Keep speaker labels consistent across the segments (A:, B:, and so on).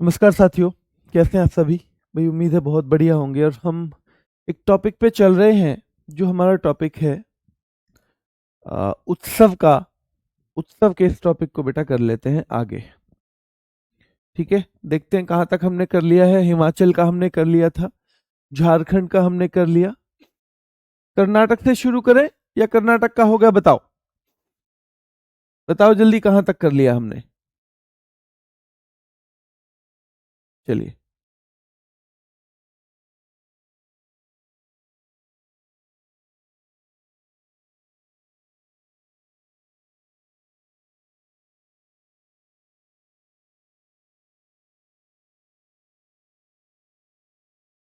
A: नमस्कार साथियों, कैसे हैं आप सभी? भाई उम्मीद है बहुत बढ़िया होंगे। और हम एक टॉपिक पे चल रहे हैं। जो हमारा टॉपिक है उत्सव का। उत्सव के इस टॉपिक को बेटा कर लेते हैं आगे। ठीक है, देखते हैं कहाँ तक हमने कर लिया है। हिमाचल का हमने कर लिया था, झारखंड का हमने कर लिया। कर्नाटक से शुरू करें या कर्नाटक का हो गया? बताओ बताओ जल्दी, कहाँ तक कर लिया हमने? चलिए।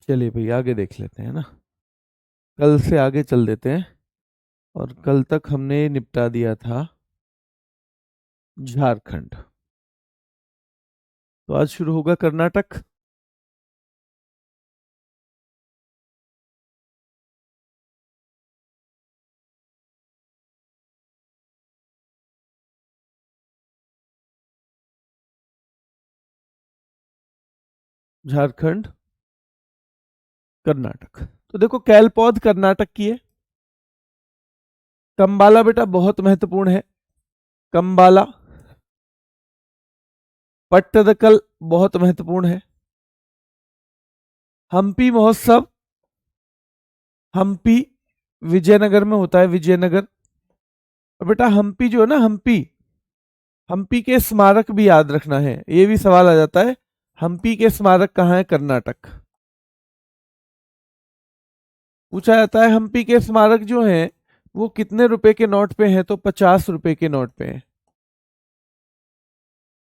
A: चलिए भाई, आगे देख लेते हैं ना। कल से आगे चल देते हैं। और कल तक हमने निपटा दिया था झारखंड। तो आज शुरू होगा कर्नाटक। झारखंड, कर्नाटक। तो देखो, कैलपौध कर्नाटक की है। कंबाला बेटा बहुत महत्वपूर्ण है। कंबाला। पट्टदकल बहुत महत्वपूर्ण है। हम्पी महोत्सव। हम्पी विजयनगर में होता है, विजयनगर। और बेटा हम्पी जो है ना, हम्पी, हम्पी के स्मारक भी याद रखना है। ये भी सवाल आ जाता है, हम्पी के स्मारक कहाँ है? कर्नाटक। पूछा जाता है हम्पी के स्मारक जो हैं वो कितने रुपए के नोट पे हैं? तो 50 रुपए के नोट पे हैं।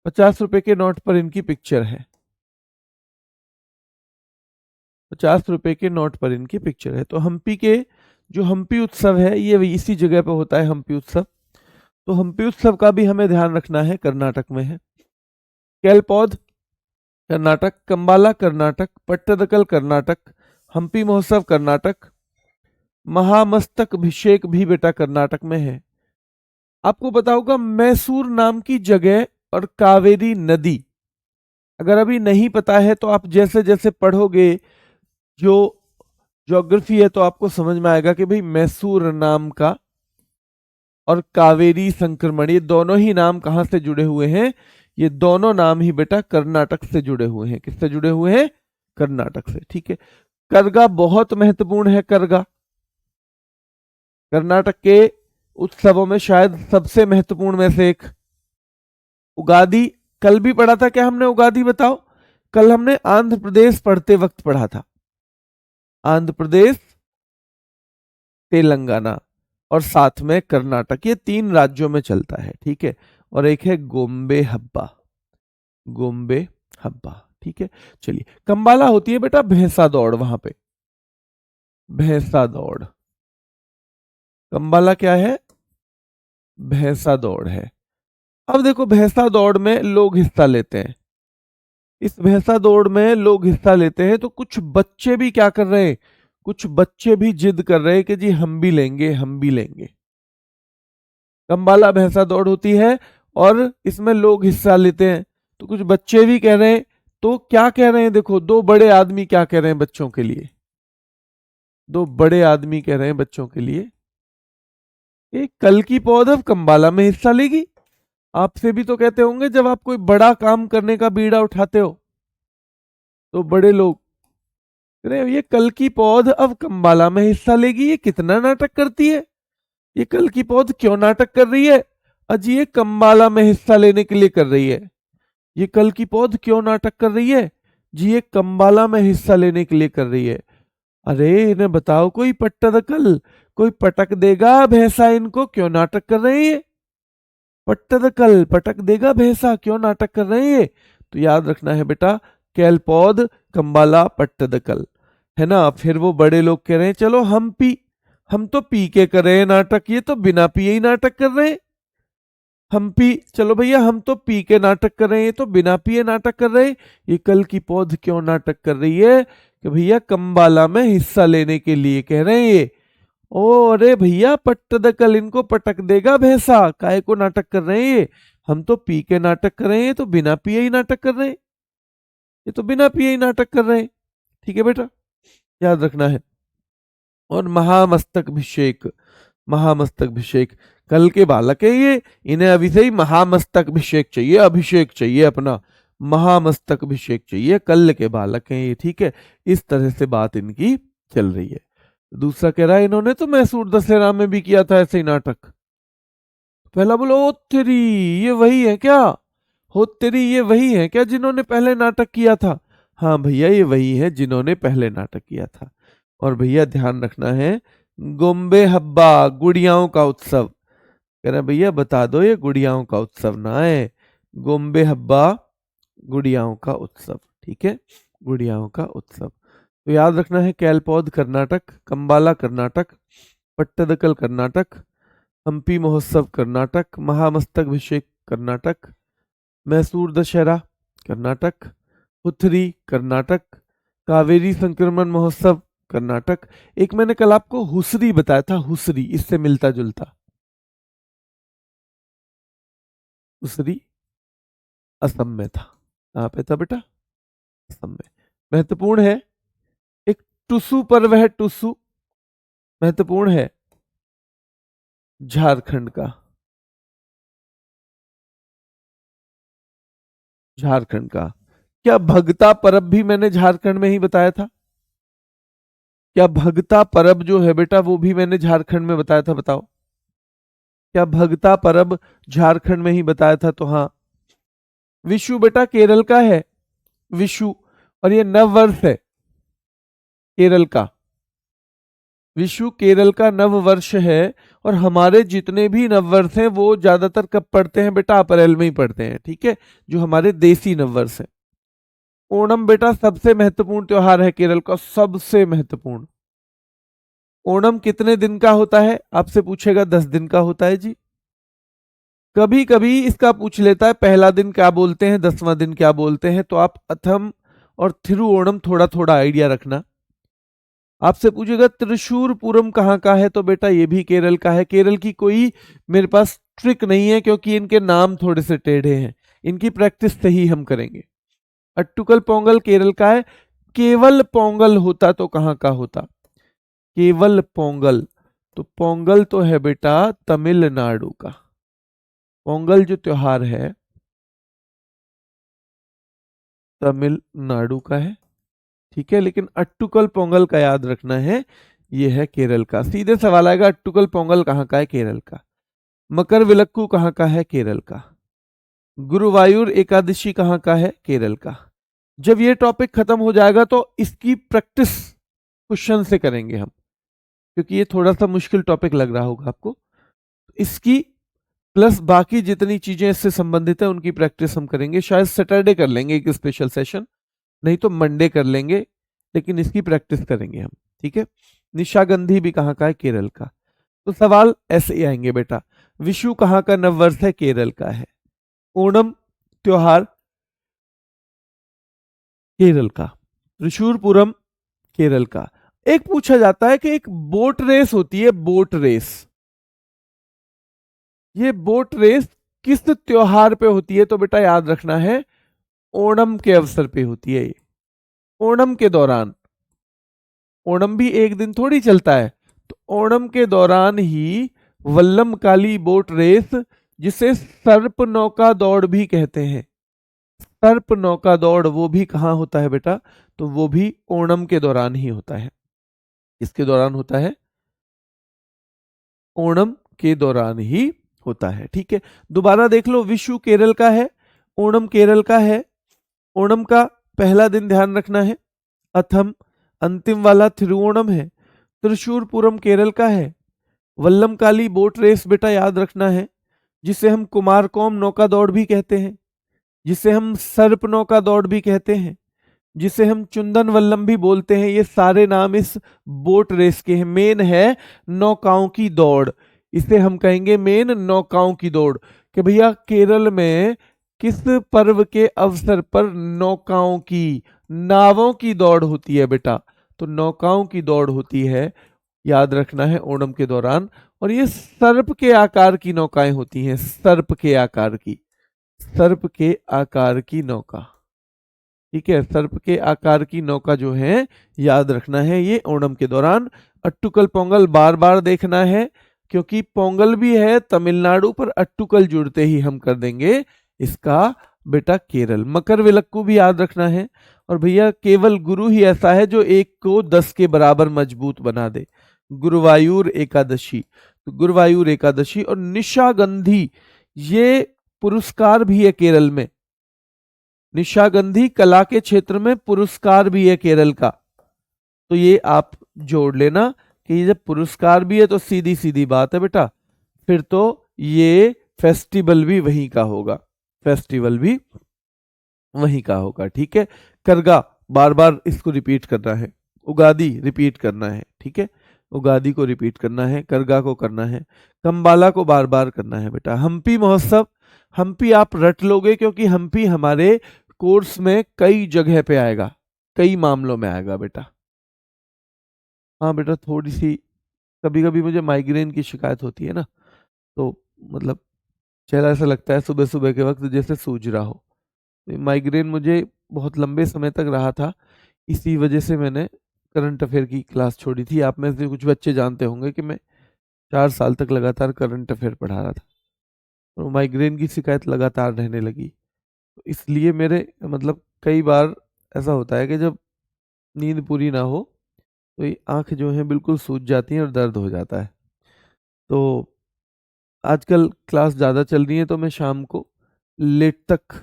A: 50 रुपए के नोट पर इनकी पिक्चर है। 50 रुपए के नोट पर इनकी पिक्चर है। तो हम्पी के जो हम्पी उत्सव है ये इसी जगह पे होता है, हम्पी उत्सव। तो हम्पी उत्सव का भी हमें ध्यान रखना है, कर्नाटक में है। कैलपौध कर्नाटक, कंबाला कर्नाटक, पट्टदकल कर्नाटक, हम्पी महोत्सव कर्नाटक, महामस्तक अभिषेक भी बेटा कर्नाटक में है। आपको पता होगा मैसूर नाम की जगह और कावेरी नदी। अगर अभी नहीं पता है तो आप जैसे जैसे पढ़ोगे जो ज्योग्राफी है तो आपको समझ में आएगा कि भाई मैसूर नाम का और कावेरी संक्रमण, ये दोनों ही नाम कहां से जुड़े हुए हैं? ये दोनों नाम ही बेटा कर्नाटक से जुड़े हुए हैं। किससे जुड़े हुए हैं? कर्नाटक से। ठीक है। करगा बहुत महत्वपूर्ण है। करगा कर्नाटक के उत्सवों में शायद सबसे महत्वपूर्ण में से एक। उगादि कल भी पढ़ा था क्या हमने? उगादि बताओ। कल हमने आंध्र प्रदेश पढ़ते वक्त पढ़ा था। आंध्र प्रदेश, तेलंगाना और साथ में कर्नाटक, ये 3 राज्यों में चलता है। ठीक है। और एक है गोम्बे हब्बा। गोम्बे हब्बा। ठीक है। चलिए, कंबाला होती है बेटा भैंसा दौड़, वहां पे भैंसा दौड़। कंबाला क्या है? भैंसा दौड़ है। अब देखो, भैंसा दौड़ में लोग हिस्सा लेते हैं। इस भैंसा दौड़ में लोग हिस्सा लेते हैं तो कुछ बच्चे भी क्या कर रहे हैं? कुछ बच्चे भी जिद कर रहे हैं कि जी हम भी लेंगे, हम भी लेंगे। कंबाला भैंसा दौड़ होती है और इसमें लोग हिस्सा लेते हैं तो कुछ बच्चे भी कह रहे हैं। तो क्या कह रहे हैं? देखो, दो बड़े आदमी क्या कह रहे हैं बच्चों के लिए? दो बड़े आदमी कह रहे हैं बच्चों के लिए कि कल की पौध अब कंबाला में हिस्सा लेगी। आपसे भी तो कहते होंगे जब आप कोई बड़ा काम करने का बीड़ा उठाते हो तो बड़े लोग कह रहे हैं, ये कल की पौध अब कंबाला में हिस्सा लेगी। ये कितना नाटक करती है। ये कल की पौध क्यों नाटक कर रही है? अजी ये कंबाला में हिस्सा लेने के लिए कर रही है। ये कल की पौध क्यों नाटक कर रही है? जी ये कंबाला में हिस्सा लेने के लिए कर रही है। अरे इन्हें बताओ, कोई पट्टदकल, कोई पटक देगा भैंसा इनको, क्यों नाटक कर रहे हैं ये? पट्टदकल पटक देगा भैंसा, क्यों नाटक कर रहे हैं ये? तो याद रखना है बेटा, कैलपौध, कंबाला, पट्टदकल, है ना। फिर वो बड़े लोग कह रहे हैं चलो हम तो पी के कर रहे हैं नाटक, ये तो बिना पिए ही नाटक कर रहे हैं। हम पी, चलो भैया हम तो पी के नाटक कर रहे हैं, ये तो बिना पिए नाटक कर रहे हैं। ये कल की पौध क्यों नाटक कर रही है? कि भैया कंबाला में हिस्सा लेने के लिए कह रहे हैं ये। ओ अरे भैया, पट्टदकल इनको पटक देगा भैंसा, काहे को नाटक कर रहे हैं ये? हम तो पी के नाटक कर रहे हैं, तो बिना पिए ही नाटक कर रहे हैं। ये तो बिना पिए ही नाटक कर रहे हैं। ठीक है बेटा, याद रखना है। और महामस्तकाभिषेक, महामस्तकाभिषेक, कल के बालक है ये, इन्हें अभी से ही महामस्तकाभिषेक चाहिए, अभिषेक चाहिए अपना, महामस्तकाभिषेक चाहिए, कल के बालक हैं ये। ठीक है, इस तरह से बात इनकी चल रही है। दूसरा कह रहा है इन्होंने तो मैसूर दशहरा में भी किया था ऐसे ही नाटक। पहला बोलो ओ तेरी, ये वही है क्या? हो तेरी, ये वही है क्या जिन्होंने पहले नाटक किया था? हाँ भैया, ये वही है जिन्होंने पहले नाटक किया था। और भैया ध्यान रखना है, गोम्बे हब्बा, गुड़ियाओं का उत्सव। कह रहे भैया बता दो ये गुड़ियाओं का उत्सव ना है, गोम्बे हब्बा गुड़ियाओं का उत्सव। ठीक है, गुड़ियाओं का उत्सव। तो याद रखना है, कैलपौध कर्नाटक, कंबाला कर्नाटक, पट्टदकल कर्नाटक, हम्पी महोत्सव कर्नाटक, महामस्तकाभिषेक कर्नाटक, मैसूर दशहरा कर्नाटक, पुथरी कर्नाटक, कावेरी संक्रमण महोत्सव कर्नाटक। एक मैंने कल आपको हुसरी बताया था, हुसरी इससे मिलता जुलता, हुसरी असम में था। कहाँ पे था बेटा? असम में। महत्वपूर्ण है, एक टुसु पर्व है, टुसु महत्वपूर्ण है, झारखंड का, झारखंड का। क्या भगता परब भी मैंने झारखंड में ही बताया था? क्या भगता परब जो है बेटा वो भी मैंने झारखंड में बताया था? बताओ, क्या भगता परब झारखंड में ही बताया था? तो हाँ। विशु बेटा केरल का है, विशु, और ये नव वर्ष है केरल का। विशु केरल का नव वर्ष है, और हमारे जितने भी नव वर्ष हैं वो ज्यादातर कब पड़ते हैं बेटा? अप्रैल में ही पड़ते हैं। ठीक है, जो हमारे देसी नव वर्ष है। ओणम बेटा सबसे महत्वपूर्ण त्योहार है केरल का, सबसे महत्वपूर्ण। ओणम कितने दिन का होता है? आपसे पूछेगा 10 दिन का होता है जी। कभी कभी इसका पूछ लेता है पहला दिन क्या बोलते हैं, 10वां दिन क्या बोलते हैं, तो आप अथम और थिरुओणम थोड़ा थोड़ा आइडिया रखना। आपसे पूछेगा त्रिशूरपुरम कहाँ का है, तो बेटा ये भी केरल का है। केरल की कोई मेरे पास ट्रिक नहीं है, क्योंकि इनके नाम थोड़े से टेढ़े हैं, इनकी प्रैक्टिस से ही हम करेंगे। अट्टुकल पोंगल केरल का है। केवल पोंगल होता तो कहाँ का होता? केवल पोंगल, तो पोंगल तो है बेटा तमिलनाडु का। पोंगल जो त्योहार है तमिलनाडु का है। ठीक है, लेकिन अट्टुकल पोंगल का याद रखना है, ये है केरल का। सीधे सवाल आएगा अट्टुकल पोंगल कहाँ का है? केरल का। मकर विलक्कू कहाँ का है? केरल का। गुरुवायूर एकादशी कहाँ का है? केरल का। जब ये टॉपिक खत्म हो जाएगा तो इसकी प्रैक्टिस क्वेश्चन से करेंगे हम, क्योंकि ये थोड़ा सा मुश्किल टॉपिक लग रहा होगा आपको। इसकी प्लस बाकी जितनी चीजें इससे संबंधित है उनकी प्रैक्टिस हम करेंगे। शायद सैटरडे कर लेंगे एक स्पेशल सेशन, नहीं तो मंडे कर लेंगे, लेकिन इसकी प्रैक्टिस करेंगे हम। ठीक है, निशागंधी भी कहाँ का है? केरल का। तो सवाल ऐसे ही आएंगे बेटा। विशु कहाँ का नववर्ष है? केरल का है। ओणम त्योहार केरल का। त्रिशूरपुरम केरल का। एक पूछा जाता है कि एक बोट रेस होती है, बोट रेस, ये बोट रेस किस त्योहार पे होती है? तो बेटा याद रखना है, ओणम के अवसर पे होती है ये, ओणम के दौरान। ओणम भी एक दिन थोड़ी चलता है, तो ओणम के दौरान ही वल्लमकाली बोट रेस, जिसे सर्प नौका दौड़ भी कहते हैं, सर्प नौका दौड़, वो भी कहाँ होता है बेटा? तो वो भी ओणम के दौरान ही होता है। इसके दौरान होता है, ओणम के दौरान ही होता है। ठीक है, दोबारा देख लो, विशु केरल का है, ओणम केरल का है। ओणम का पहला दिन ध्यान रखना है अथम, अंतिम वाला थिरुओणम है। त्रिशूरपुरम केरल का है। वल्लमकाली बोट रेस बेटा याद रखना है, जिसे हम कुमारकोम नौका दौड़ भी कहते हैं, जिसे हम सर्प नौका दौड़ भी कहते हैं, जिसे हम चुंदन वल्लम भी बोलते हैं। ये सारे नाम इस बोट रेस के हैं। मेन है नौकाओं की दौड़, इसे हम कहेंगे मेन नौकाओं की दौड़। कि भैया केरल में किस पर्व के अवसर पर नौकाओं की, नावों की दौड़ होती है बेटा? तो नौकाओं की दौड़ होती है, याद रखना है, ओणम के दौरान। और ये सर्प के आकार की नौकाएं होती हैं, सर्प के आकार की, सर्प के आकार की नौका। ठीक है, सर्प के आकार की नौका जो है याद रखना है ये ओणम के दौरान। अट्टुकल पोंगल बार बार देखना है, क्योंकि पोंगल भी है तमिलनाडु पर अट्टुकल जुड़ते ही हम कर देंगे इसका बेटा केरल। मकर विलक्कू भी याद रखना है। और भैया केवल गुरु ही ऐसा है जो एक को 10 के बराबर मजबूत बना दे। गुरुवायूर एकादशी, तो गुरुवायूर एकादशी। और निशागंधी, ये पुरस्कार भी है केरल में। निशागंधी कला के क्षेत्र में पुरस्कार भी है केरल का, तो ये आप जोड़ लेना कि ये जब पुरस्कार भी है तो सीधी सीधी बात है बेटा, फिर तो ये फेस्टिवल भी वहीं का होगा, फेस्टिवल भी वहीं का होगा। ठीक है, करगा बार बार इसको रिपीट करना है, उगादी रिपीट करना है। ठीक है, उगादी को रिपीट करना है, करगा को करना है, कंबाला को बार बार करना है बेटा। हम्पी महोत्सव, हम्पी आप रट लोगे क्योंकि हम्पी हमारे कोर्स में कई जगह पे आएगा, कई मामलों में आएगा बेटा। हाँ बेटा, थोड़ी सी कभी कभी मुझे माइग्रेन की शिकायत होती है ना, तो मतलब चेहरा ऐसा लगता है सुबह सुबह के वक्त जैसे सूज रहा हो। तो माइग्रेन मुझे बहुत लंबे समय तक रहा था, इसी वजह से मैंने करंट अफेयर की क्लास छोड़ी थी। आप में से कुछ बच्चे जानते होंगे कि मैं 4 साल तक लगातार करंट अफेयर पढ़ा रहा था, और माइग्रेन की शिकायत लगातार रहने लगी। तो इसलिए मेरे मतलब कई बार ऐसा होता है कि जब नींद पूरी ना हो तो ये आँख जो है बिल्कुल सूज जाती है और दर्द हो जाता है। तो आजकल क्लास ज़्यादा चल रही है तो मैं शाम को लेट तक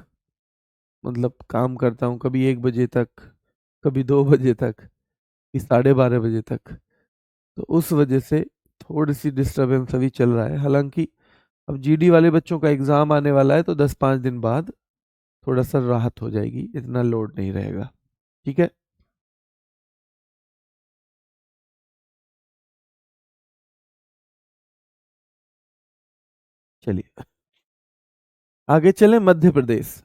A: मतलब काम करता हूँ, कभी 1 बजे तक, कभी 2 बजे तक, कभी 12:30 बजे तक। तो उस वजह से थोड़ी सी डिस्टरबेंस अभी चल रहा है। हालांकि अब जीडी वाले बच्चों का एग्ज़ाम आने वाला है तो 10-5 दिन बाद थोड़ा सा राहत हो जाएगी, इतना लोड नहीं रहेगा। ठीक है, चलिए आगे चलें। मध्य प्रदेश,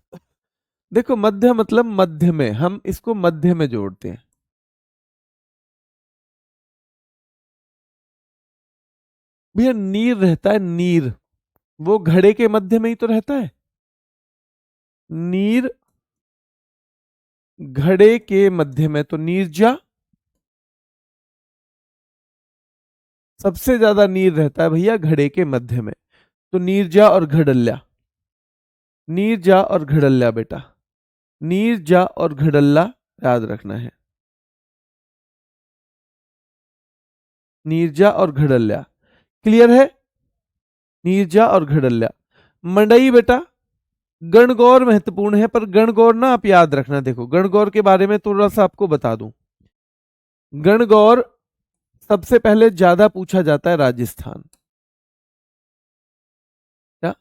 A: देखो मध्य मतलब मध्य में, हम इसको मध्य में जोड़ते हैं। भैया नीर रहता है, नीर वो घड़े के मध्य में ही तो रहता है। नीर घड़े के मध्य में, तो नीरजा सबसे ज्यादा नीर रहता है भैया घड़े के मध्य में। तो नीरजा और घड़ल्ला, नीरजा और घड़ल्ला बेटा, नीरजा और घड़ल्ला याद रखना है। नीरजा और घड़ल्ला क्लियर है, नीरजा और घड़ल्ला। मंडई बेटा गणगौर महत्वपूर्ण है, पर गणगौर ना आप याद रखना। देखो गणगौर के बारे में थोड़ा सा आपको बता दूं। गणगौर सबसे पहले ज्यादा पूछा जाता है राजस्थान, क्या,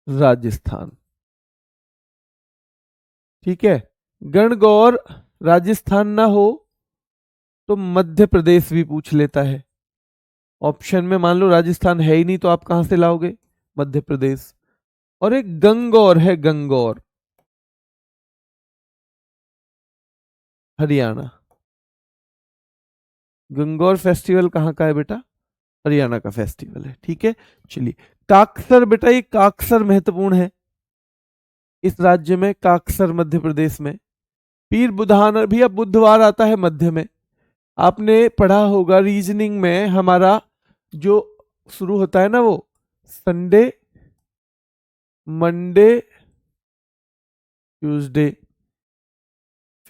A: राजस्थान। ठीक है, गणगौर राजस्थान ना हो तो मध्य प्रदेश भी पूछ लेता है। ऑप्शन में मान लो राजस्थान है ही नहीं तो आप कहां से लाओगे, मध्य प्रदेश। और एक गंगौर है, गंगौर हरियाणा। गंगौर फेस्टिवल कहाँ का है बेटा, हरियाणा का फेस्टिवल है। ठीक है, चलिए काकसर बेटा, ये काकसर महत्वपूर्ण है इस राज्य में, काकसर मध्य प्रदेश में। पीर बुधान भी अब बुधवार आता है मध्य में। आपने पढ़ा होगा रीजनिंग में, हमारा जो शुरू होता है ना वो संडे, मंडे, ट्यूसडे,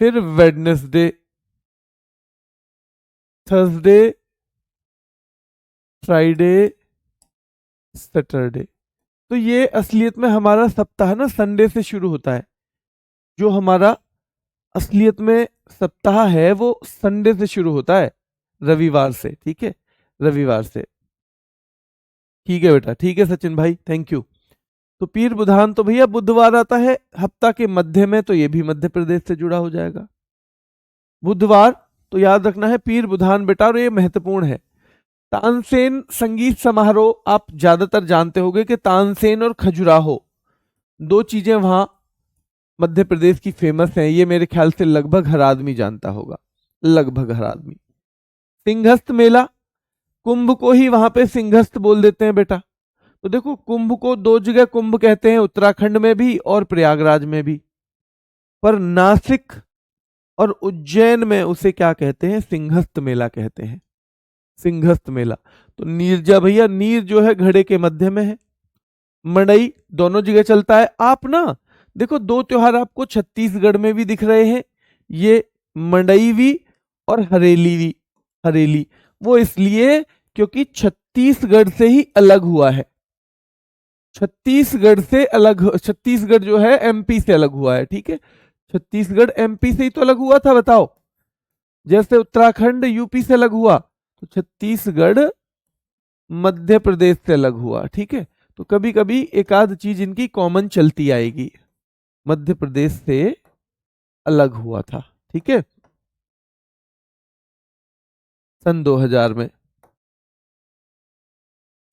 A: फिर वेडनेसडे, थर्सडे, फ्राइडे, सैटरडे। तो ये असलियत में हमारा सप्ताह ना संडे से शुरू होता है। जो हमारा असलियत में सप्ताह है वो संडे से शुरू होता है, रविवार से। ठीक है, रविवार से। ठीक है बेटा, ठीक है सचिन भाई, थैंक यू। तो पीर बुधान तो भैया बुधवार आता है हफ्ता के मध्य में, तो ये भी मध्य प्रदेश से जुड़ा हो जाएगा। बुधवार तो याद रखना है पीर बुधान बेटा, और ये महत्वपूर्ण है। तानसेन संगीत समारोह आप ज्यादातर जानते होंगे कि तानसेन और खजुराहो दो चीजें वहां मध्य प्रदेश की फेमस हैं। ये मेरे ख्याल से लगभग हर आदमी जानता होगा, लगभग हर आदमी। सिंहस्थ मेला, कुंभ को ही वहां पे सिंहस्थ बोल देते हैं बेटा। तो देखो कुंभ को दो जगह कुंभ कहते हैं, उत्तराखंड में भी और प्रयागराज में भी। पर नासिक और उज्जैन में उसे क्या कहते हैं? सिंहस्थ मेला कहते हैं, सिंहस्थ मेला। तो नीरजा भैया, नीर जो है घड़े के मध्य में है, मड़ई दोनों जगह चलता है। आप ना देखो, दो त्योहार आपको छत्तीसगढ़ में भी दिख रहे हैं, ये मंडईवी और हरेलीवी। हरेली वो इसलिए क्योंकि छत्तीसगढ़ से ही अलग हुआ है, छत्तीसगढ़ से अलग, छत्तीसगढ़ जो है एमपी से अलग हुआ है, ठीक है। छत्तीसगढ़ एमपी से ही तो अलग हुआ था, बताओ। जैसे उत्तराखंड यूपी से अलग हुआ, तो छत्तीसगढ़ मध्य प्रदेश से अलग हुआ, ठीक है। तो कभी कभी एक आध चीज इनकी कॉमन चलती आएगी। मध्य प्रदेश से अलग हुआ था, ठीक है, सन 2000 में,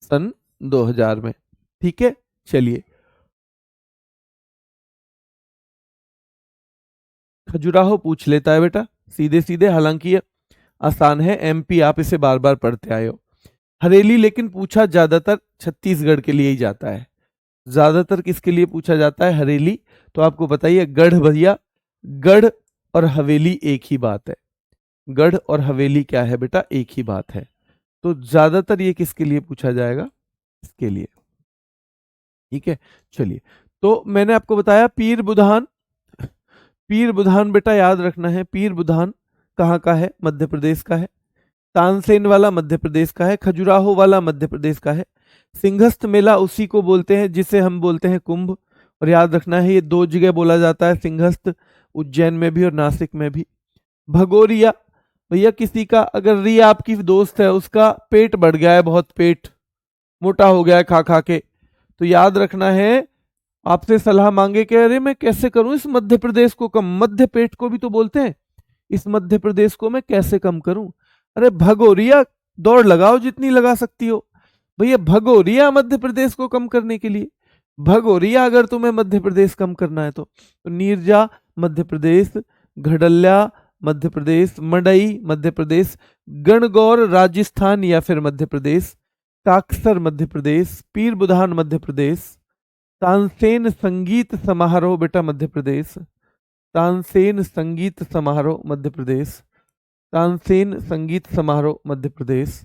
A: सन 2000 में, ठीक है। चलिए, खजुराहो पूछ लेता है बेटा सीधे सीधे, हालांकि ये आसान है, एमपी आप इसे बार बार पढ़ते आए हो। हरेली लेकिन पूछा ज्यादातर छत्तीसगढ़ के लिए ही जाता है, ज्यादातर किसके लिए पूछा जाता है? हरेली। तो आपको बताइए, गढ़ भैया, गढ़ और हवेली एक ही बात है, गढ़ और हवेली क्या है बेटा? एक ही बात है। तो ज्यादातर ये किसके लिए पूछा जाएगा? इसके लिए, ठीक है। चलिए, तो मैंने आपको बताया पीर बुधान, पीर बुधान बेटा याद रखना है, पीर बुधान कहाँ का है? मध्य प्रदेश का है। तानसेन वाला मध्य प्रदेश का है, खजुराहो वाला मध्य प्रदेश का है। सिंहस्थ मेला उसी को बोलते हैं जिसे हम बोलते हैं कुंभ, और याद रखना है ये दो जगह बोला जाता है, सिंहस्थ उज्जैन में भी और नासिक में भी। भगोरिया भैया, किसी का अगर रिया आपकी दोस्त है, उसका पेट बढ़ गया है बहुत, पेट मोटा हो गया है खा खा के, तो याद रखना है, आपसे सलाह मांगे कि अरे मैं कैसे करूं इस मध्य प्रदेश को कम, मध्य पेट को भी तो बोलते हैं, इस मध्य प्रदेश को मैं कैसे कम करूं? अरे भगोरिया, दौड़ लगाओ जितनी लगा सकती हो भैया, भगोरिया मध्य प्रदेश को कम करने के लिए, भगोरिया अगर तुम्हें मध्य प्रदेश कम करना है तो नीरजा मध्य प्रदेश, घड़ल्या मध्य प्रदेश, मडई मध्य प्रदेश, गणगौर राजस्थान या फिर मध्य प्रदेश, काकसर मध्य प्रदेश, पीर बुधान मध्य प्रदेश, तानसेन संगीत समारोह बेटा मध्य प्रदेश, तानसेन संगीत समारोह मध्य प्रदेश, तानसेन संगीत समारोह मध्य प्रदेश,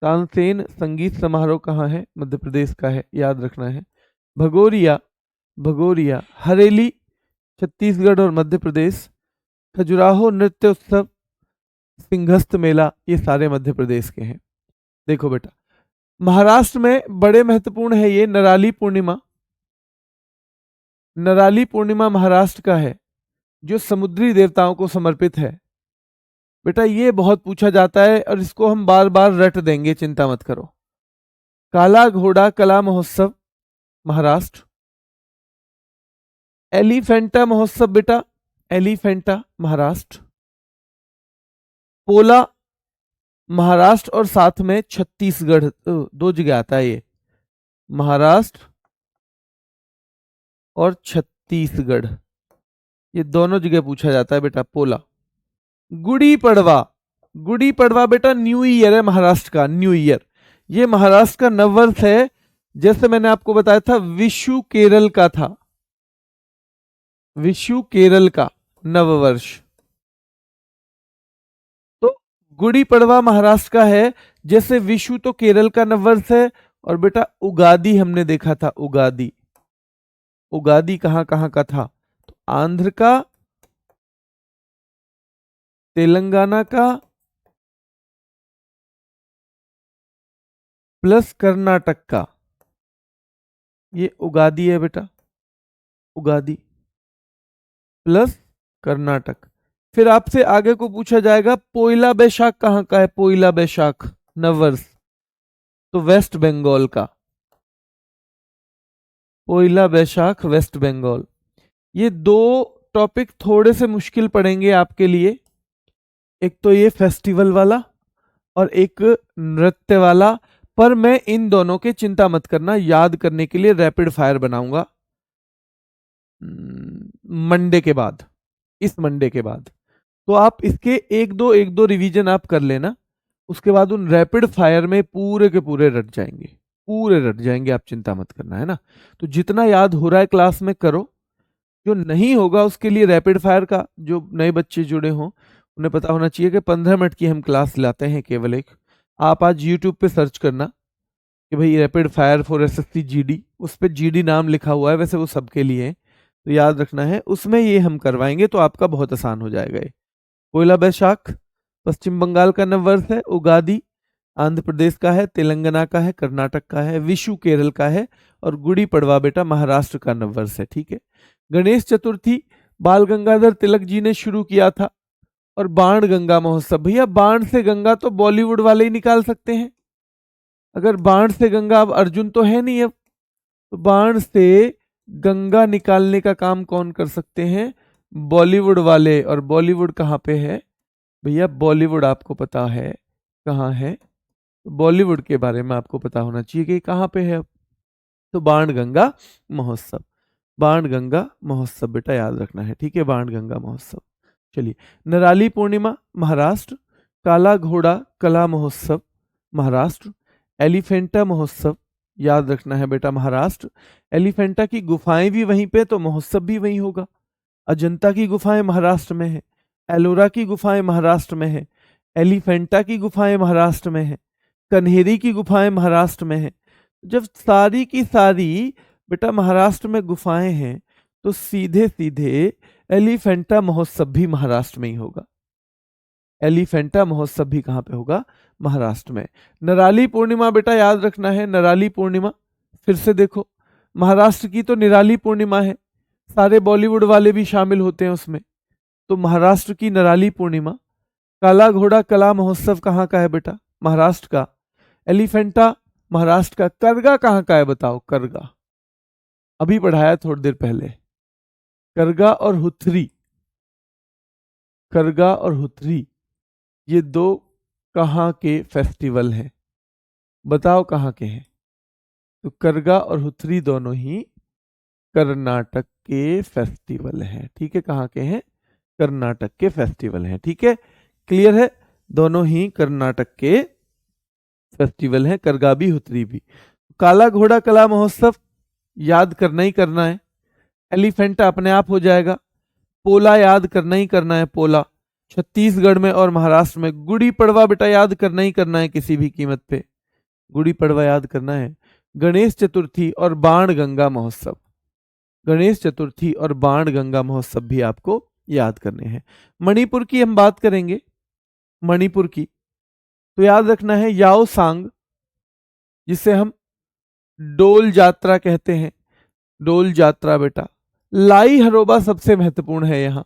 A: तानसेन संगीत समारोह कहाँ है? मध्य प्रदेश का है, याद रखना है। भगोरिया, भगोरिया हरेली छत्तीसगढ़ और मध्य प्रदेश, खजुराहो नृत्य उत्सव, सिंहस्थ मेला ये सारे मध्य प्रदेश के हैं। देखो बेटा, महाराष्ट्र में बड़े महत्वपूर्ण है ये नराली पूर्णिमा, नराली पूर्णिमा महाराष्ट्र का है जो समुद्री देवताओं को समर्पित है। बेटा ये बहुत पूछा जाता है और इसको हम बार बार रट देंगे, चिंता मत करो। काला घोड़ा कला महोत्सव महाराष्ट्र, एलिफेंटा महोत्सव बेटा, एलिफेंटा महाराष्ट्र, पोला महाराष्ट्र और साथ में छत्तीसगढ़, दो जगह आता है ये, महाराष्ट्र और छत्तीसगढ़, ये दोनों जगह पूछा जाता है बेटा पोला। गुड़ी पड़वा, गुड़ी पड़वा बेटा न्यू ईयर है महाराष्ट्र का, न्यू ईयर, ये महाराष्ट्र का नववर्ष है। जैसे मैंने आपको बताया था विशु केरल का था, विशु केरल का नववर्ष, तो गुड़ी पड़वा महाराष्ट्र का है। जैसे विशु तो केरल का नववर्ष है, और बेटा उगादी हमने देखा था, उगादी, उगादी कहां कहां का था? तो आंध्र का, तेलंगाना का प्लस कर्नाटक का, ये उगादी है बेटा, उगादी प्लस कर्नाटक। फिर आपसे आगे को पूछा जाएगा पोइला बैशाख कहां का है? पोइला बैशाख नववर्ष, तो वेस्ट बंगाल का, पोइला बैशाख वेस्ट बंगाल। ये दो टॉपिक थोड़े से मुश्किल पड़ेंगे आपके लिए, एक तो ये फेस्टिवल वाला और एक नृत्य वाला, पर मैं इन दोनों के, चिंता मत करना, याद करने के लिए रैपिड फायर बनाऊंगा मंडे के बाद, इस मंडे के बाद। तो आप इसके एक दो रिवीजन आप कर लेना, उसके बाद उन रैपिड फायर में पूरे के पूरे रट जाएंगे, पूरे रट जाएंगे, आप चिंता मत करना, है ना। तो जितना याद हो रहा है क्लास में करो, जो नहीं होगा उसके लिए रैपिड फायर का, जो नए बच्चे जुड़े हों उन्हें पता होना चाहिए कि 15 मिनट की हम क्लास लाते हैं केवल एक। आप आज यूट्यूब पे सर्च करना कि भाई rapid fire for SSC GD, उस पर जीडी नाम लिखा हुआ है, वैसे वो सबके लिए है तो याद रखना है, उसमें ये हम करवाएंगे तो आपका बहुत आसान हो जाएगा ये। पोयला बैशाख पश्चिम बंगाल का नववर्ष है। उगादी आंध्र प्रदेश का है, तेलंगाना का है, कर्नाटक का है। विशु केरल का है। और गुड़ी पड़वा बेटा महाराष्ट्र का नववर्ष है। ठीक है। गणेश चतुर्थी बाल गंगाधर तिलक जी ने शुरू किया था। और बाण गंगा महोत्सव, भैया बाण से गंगा तो बॉलीवुड वाले ही निकाल सकते हैं। अगर बाण से गंगा, अब अर्जुन तो है नहीं अब, तो बाण से गंगा निकालने का काम कौन कर सकते हैं? बॉलीवुड वाले। और बॉलीवुड कहाँ पे है भैया? बॉलीवुड आपको पता है कहाँ है? बॉलीवुड के बारे में आपको पता होना चाहिए कि कहाँ पे है। तो बाण गंगा महोत्सव, बाण गंगा महोत्सव बेटा याद रखना है। ठीक है, बाण गंगा महोत्सव। चलिए, नराली पूर्णिमा महाराष्ट्र। काला घोड़ा कला महोत्सव महाराष्ट्र। एलिफेंटा महोत्सव याद रखना है बेटा महाराष्ट्र। एलिफेंटा की गुफाएं भी वहीं पे, तो महोत्सव भी वहीं होगा। अजंता की गुफाएं महाराष्ट्र में है। एलोरा की गुफाएं महाराष्ट्र में है। एलिफेंटा की गुफाएं महाराष्ट्र में है। कन्हेरी की गुफाएं महाराष्ट्र में है। जब सारी की सारी बेटा महाराष्ट्र में गुफाएं हैं तो सीधे सीधे एलिफेंटा महोत्सव भी महाराष्ट्र में ही होगा। एलिफेंटा महोत्सव भी कहाँ पे होगा? महाराष्ट्र में। नराली पूर्णिमा बेटा याद रखना है। नराली पूर्णिमा फिर से देखो, महाराष्ट्र की तो निराली पूर्णिमा है, सारे बॉलीवुड वाले भी शामिल होते हैं उसमें, तो महाराष्ट्र की नराली पूर्णिमा। काला घोड़ा कला महोत्सव कहाँ का है बेटा? महाराष्ट्र का। एलिफेंटा महाराष्ट्र का। करगा कहाँ का है बताओ? करगा अभी पढ़ाया थोड़ी देर पहले। करगा और हुथरी, करगा और हुथरी ये दो कहाँ के फेस्टिवल हैं? बताओ कहाँ के हैं? तो करगा और हुथरी दोनों ही कर्नाटक के फेस्टिवल हैं। ठीक है, कहाँ के हैं? कर्नाटक के फेस्टिवल हैं। ठीक है, क्लियर है? दोनों ही कर्नाटक के फेस्टिवल हैं, करगा भी हुथरी भी। काला घोड़ा कला महोत्सव याद करना ही करना है। एलिफेंटा अपने आप हो जाएगा। पोला याद करना ही करना है, पोला छत्तीसगढ़ में और महाराष्ट्र में। गुड़ी पड़वा बेटा याद करना ही करना है किसी भी कीमत पे, गुड़ी पड़वा याद करना है। गणेश चतुर्थी और बाण गंगा महोत्सव, गणेश चतुर्थी और बाण गंगा महोत्सव भी आपको याद करने हैं। मणिपुर की हम बात करेंगे, मणिपुर की तो याद रखना है याओ सांग, जिसे हम डोल यात्रा कहते हैं, डोल यात्रा बेटा। लाई हरोबा सबसे महत्वपूर्ण है यहां,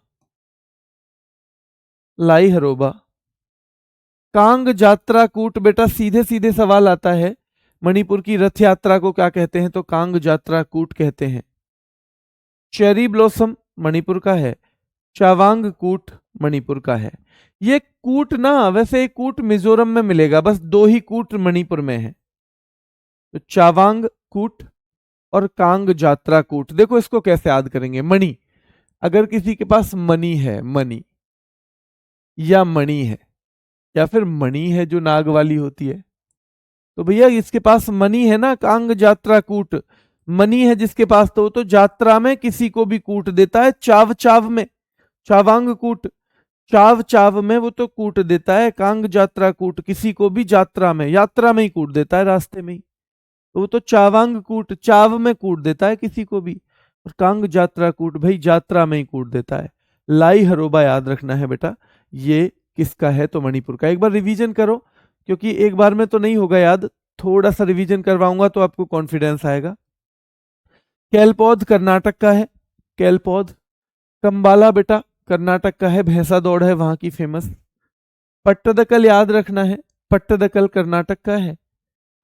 A: लाई हरोबा। कांग यात्रा कूट बेटा सीधे सीधे सवाल आता है, मणिपुर की रथ यात्रा को क्या कहते हैं? तो कांग यात्रा कूट कहते हैं। चेरी ब्लॉसम मणिपुर का है। चावांग कूट मणिपुर का है। ये कूट ना, वैसे एक कूट मिजोरम में मिलेगा, बस दो ही कूट मणिपुर में है। तो चावांग कूट और कांग यात्रा कूट। देखो इसको कैसे याद करेंगे। मणि, अगर किसी के पास मनी है, मनी या मणि है, या फिर मणि है जो नाग वाली होती है, तो भैया इसके पास मनी है ना, कांग यात्रा कूट। मनी है जिसके पास तो यात्रा में किसी को भी कूट देता है। चाव चाव में चावांग कूट, चाव चाव में वो तो कूट देता है। कांग यात्रा कूट किसी को भी यात्रा में ही कूट देता है, रास्ते में ही। तो वो तो चावांग कूट चाव में कूट देता है किसी को भी, और कांग यात्रा कूट भाई यात्रा में ही कूट देता है। लाई हरोबा याद रखना है बेटा, ये किसका है? तो मणिपुर का। एक बार रिवीजन करो, क्योंकि एक बार में तो नहीं होगा याद, थोड़ा सा रिवीजन करवाऊंगा तो आपको कॉन्फिडेंस आएगा। कैलपौध कर्नाटक का है, कैलपौध। कंबाला बेटा कर्नाटक का है, भैंसा दौड़ है वहां की फेमस। पट्टदकल याद रखना है, पट्टदकल कर्नाटक का है।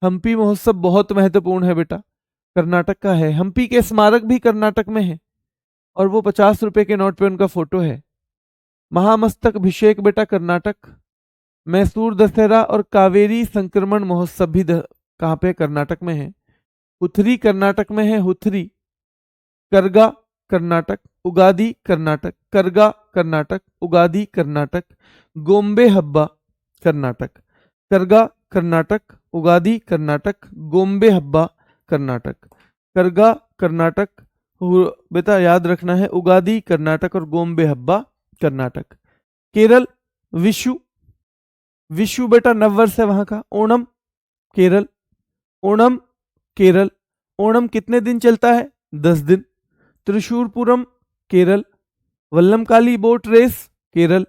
A: हम्पी महोत्सव बहुत महत्वपूर्ण है बेटा, कर्नाटक का है। हम्पी के स्मारक भी कर्नाटक में है, और वो 50 रुपए के नोट पे उनका फोटो है। महामस्तक अभिषेक बेटा कर्नाटक। मैसूर दशहरा और कावेरी संक्रमण महोत्सव भी कहाँ पे? कर्नाटक में है। हुथरी कर्नाटक में है, हुथरी। करगा कर्नाटक। उगादी कर्नाटक। करगा कर्नाटक, उगादी कर्नाटक। गोम्बे हब्बा कर्नाटक। करगा कर्नाटक, उगादी कर्नाटक, गोम्बे हब्बा कर्नाटक। करगा कर्नाटक, बेटा याद रखना है, उगादी कर्नाटक और गोम्बे हब्बा कर्नाटक। केरल विशु, विशु बेटा नववर्ष है वहां का। ओणम केरल, ओणम केरल, ओणम कितने दिन चलता है? 10 दिन। Thrissur Pooram Kerala, Vallamkali boat race Kerala,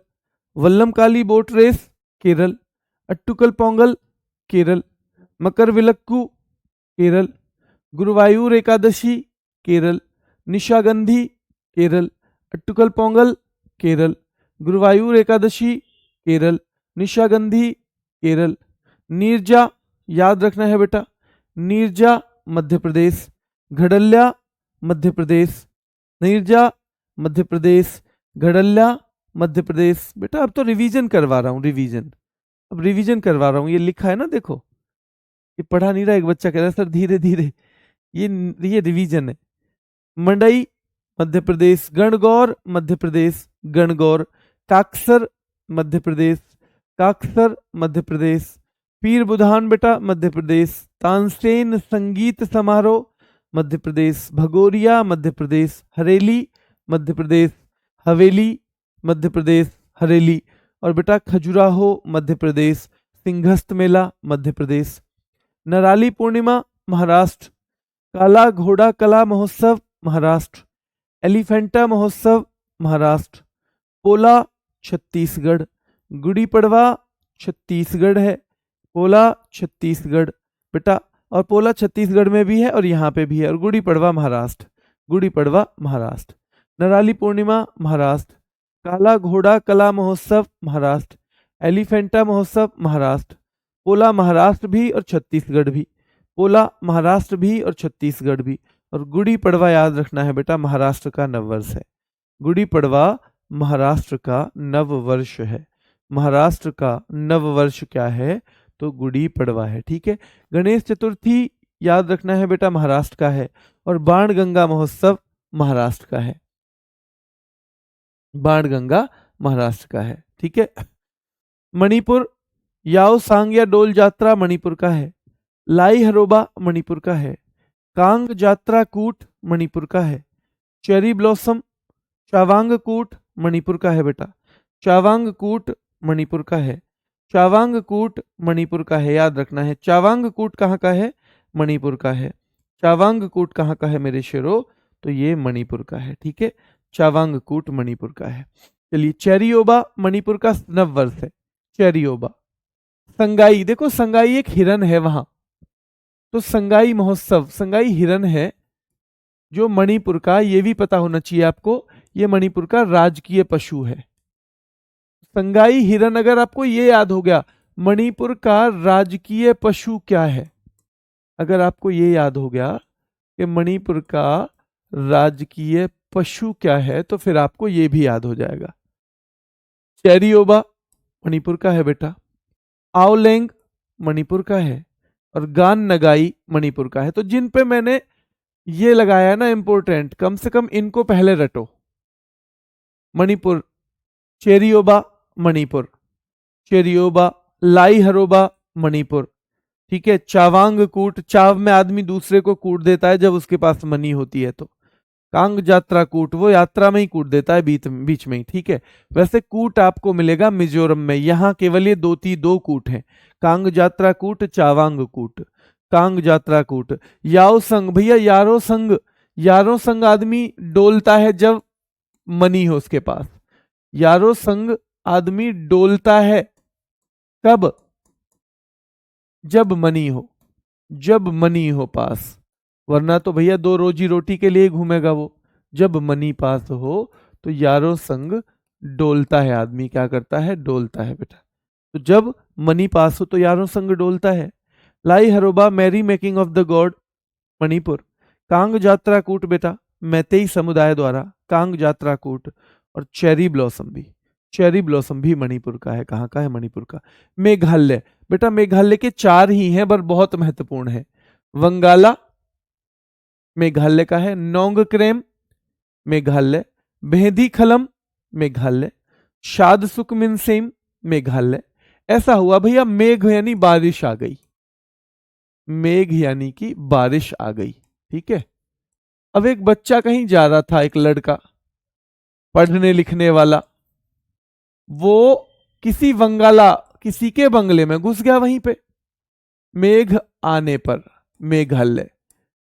A: Vallamkali boat race Kerala. Attukal Pongal Kerala, Makaravilakku Kerala, Guruvayur Ekadashi Kerala, Nishagandhi Kerala, Attukal Pongal Kerala, Guruvayur Ekadashi Kerala, Nishagandhi Kerala. Neeraja याद रखना है बेटा, नीरजा मध्य प्रदेश, घड़ल्या मध्य प्रदेश, नीरजा मध्य प्रदेश, घड़ल्या मध्य प्रदेश। बेटा अब तो रिवीजन करवा रहा हूं, रिवीजन, अब रिवीजन करवा रहा हूं। ये लिखा है ना, देखो ये पढ़ा नहीं रहा। एक बच्चा कह रहा है सर धीरे धीरे, ये रिवीजन है। मंडई मध्य प्रदेश, गणगौर मध्य प्रदेश, गणगौर। काक्सर मध्य प्रदेश, काक्सर मध्य प्रदेश। पीर बुधान बेटा मध्य प्रदेश। तानसेन संगीत समारोह मध्य प्रदेश, भगोरिया मध्य प्रदेश, हरेली मध्य प्रदेश, हवेली मध्य प्रदेश, हरेली। और बेटा खजुराहो मध्य प्रदेश, सिंघस्त मेला मध्य प्रदेश। नराली पूर्णिमा महाराष्ट्र, काला घोड़ा कला महोत्सव महाराष्ट्र, एलिफेंटा महोत्सव महाराष्ट्र। पोला छत्तीसगढ़, गुड़ी पड़वा छत्तीसगढ़ है, पोला छत्तीसगढ़ बेटा। और पोला छत्तीसगढ़ में भी है और यहाँ पे भी है। और गुड़ी पड़वा महाराष्ट्र, गुड़ी पड़वा महाराष्ट्र। नराली पूर्णिमा महाराष्ट्र, काला घोड़ा कला महोत्सव महाराष्ट्र, एलिफेंटा महोत्सव महाराष्ट्र। पोला महाराष्ट्र भी और छत्तीसगढ़ भी, पोला महाराष्ट्र भी और छत्तीसगढ़ भी। और गुड़ी पड़वा याद रखना है बेटा, महाराष्ट्र का नववर्ष है। गुड़ी पड़वा महाराष्ट्र का नववर्ष है। महाराष्ट्र का नववर्ष क्या है? तो गुड़ी पड़वा है, ठीक है। गणेश चतुर्थी याद रखना है बेटा, महाराष्ट्र का है। और बाण गंगा महोत्सव महाराष्ट्र का है, बाण गंगा महाराष्ट्र का है, ठीक है। मणिपुर, याओ सांग या डोल यात्रा मणिपुर का है। लाई हरोबा मणिपुर का है। कांग जात्रा कूट मणिपुर का है। चेरी ब्लॉसम चावांग कूट मणिपुर का है बेटा, चावांग कूट मणिपुर का है, चावांग कूट मणिपुर का है, याद रखना है। चावांग कूट कहाँ का है? मणिपुर का है। चावांग कूट कहाँ का है मेरे शेरों? तो ये मणिपुर का है, ठीक है। चावांग कूट मणिपुर का है। चलिए, चेरियोबा मणिपुर का नववर्ष है, चेरियोबा। संगाई, देखो संगाई एक हिरन है वहां, तो संगाई महोत्सव, संगाई हिरन है जो मणिपुर का, ये भी पता होना चाहिए आपको, ये मणिपुर का राजकीय पशु है। संगाई हिरन, अगर आपको ये याद हो गया मणिपुर का राजकीय पशु क्या है, अगर आपको ये याद हो गया कि मणिपुर का राजकीय पशु क्या है, तो फिर आपको ये भी याद हो जाएगा। चेरियोबा मणिपुर का है बेटा, आओलेंग मणिपुर का है, और गान नगाई मणिपुर का है। तो जिन पे मैंने ये लगाया ना इंपोर्टेंट, कम से कम इनको पहले रटो। मणिपुर, चेरियोबा मणिपुर, चेरियोबा। लाई हरोबा मणिपुर, ठीक है। चावांग कूट, चाव में आदमी दूसरे को कूट देता है जब उसके पास मनी होती है तो। कांग जात्रा कूट, वो यात्रा में ही कूट देता है बीच में ही, ठीक है। वैसे कूट आपको मिलेगा मिजोरम में, यहाँ केवल ये दो कूट हैं, कांग जात्रा कूट, चावांग कूट, कांग जात्रा कूट। याओ संग, भैया यारो संग, यारो संग आदमी डोलता है जब मनी हो उसके पास, यारो संग आदमी डोलता है कब? जब मनी हो, जब मनी हो पास, वरना तो भैया दो रोजी रोटी के लिए घूमेगा वो। जब मनी पास हो तो यारों संग डोलता है आदमी, क्या करता है? डोलता है बेटा। तो जब मनी पास हो तो यारों संग डोलता है। Lai Haraoba merry making of the god Manipur. Kang Jatra Kut बेटा मैतेई समुदाय द्वारा कांग जात्रा कूट। और चेरी ब्लॉसम भी, चेरी ब्लॉसम भी मणिपुर का है। कहाँ का है? मणिपुर का। मेघालय बेटा, मेघालय के 4 ही हैं पर बहुत महत्वपूर्ण है। वंगाला मेघालय का है, नोंगक्रेम मेघालय, भेदी खलम मेघालय, शादसुकमिनसेम मेघालय। ऐसा हुआ भैया, मेघ यानी बारिश आ गई, मेघ यानी कि बारिश आ गई, ठीक है। अब एक बच्चा कहीं जा रहा था, एक लड़का पढ़ने लिखने वाला, वो किसी किसी के बंगले में घुस गया वहीं पे। मेघ आने पर, मेघालय,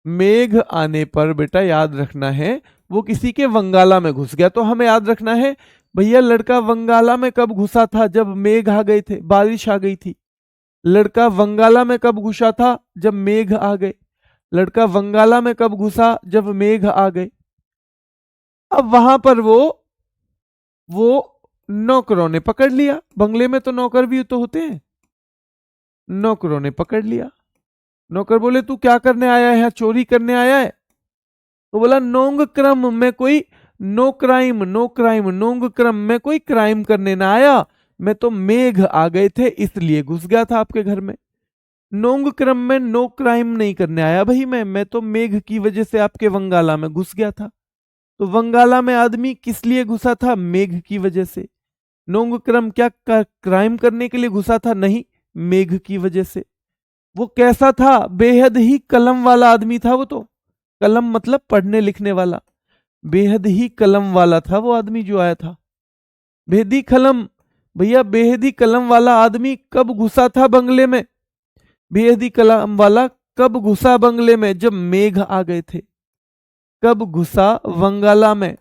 A: मेघ आने पर बेटा याद रखना है वो किसी के वंगाला में घुस गया। तो हमें याद रखना है भैया लड़का वंगाला में कब घुसा था, जब मेघ आ गए थे, बारिश आ गई थी। लड़का वंगाला में कब घुसा था, जब मेघ आ गए। लड़का वंगाला में कब घुसा, जब मेघ आ गए। अब वहां पर वो नौकरों ने पकड़ लिया, बंगले में तो नौकर भी तो होते हैं। नौकरों ने पकड़ लिया। नौकर बोले तू क्या करने आया है, चोरी करने आया है? तो बोला नोंग क्रम में कोई, नो क्राइम, नो क्राइम, नोंग क्रम में कोई क्राइम करने ना आया, मैं तो मेघ आ गए थे इसलिए घुस गया था आपके घर में। नोंग क्रम में नो क्राइम नहीं करने आया भाई, मैं तो मेघ की वजह से आपके वंगाला में घुस गया था। तो वंगाला में आदमी किस लिए घुसा था, मेघ की वजह से। नोंग क्रम क्या क्राइम करने के लिए घुसा था, नहीं, मेघ की वजह से। वो कैसा था, बेहद ही कलम वाला आदमी था वो तो। कलम मतलब पढ़ने लिखने वाला। बेहद ही कलम वाला था वो आदमी जो आया था। बेहदी कलम, भैया बेहदी कलम वाला आदमी कब घुसा था बंगले में? बेहदी कलम वाला कब घुसा बंगले में, जब मेघ आ गए थे। कब घुसा, वंगाला में।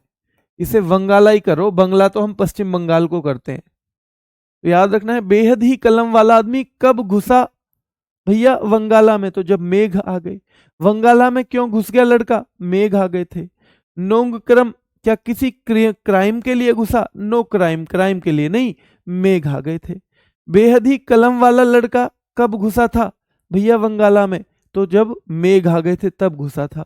A: इसे वंगाला ही करो, बंगला तो हम पश्चिम बंगाल को करते हैं। तो याद रखना है बेहद ही कलम वाला आदमी कब घुसा, भैया वंगाला में, तो जब मेघ आ गए। वंगाला में क्यों घुस गया लड़का, मेघ आ गए थे। नोंग क्रम क्या किसी क्राइम के लिए घुसा, नो क्राइम, क्राइम के लिए नहीं, मेघ आ गए थे। बेहद ही कलम वाला लड़का कब घुसा था, भैया वंगाला में, तो जब मेघ आ गए थे तब घुसा था।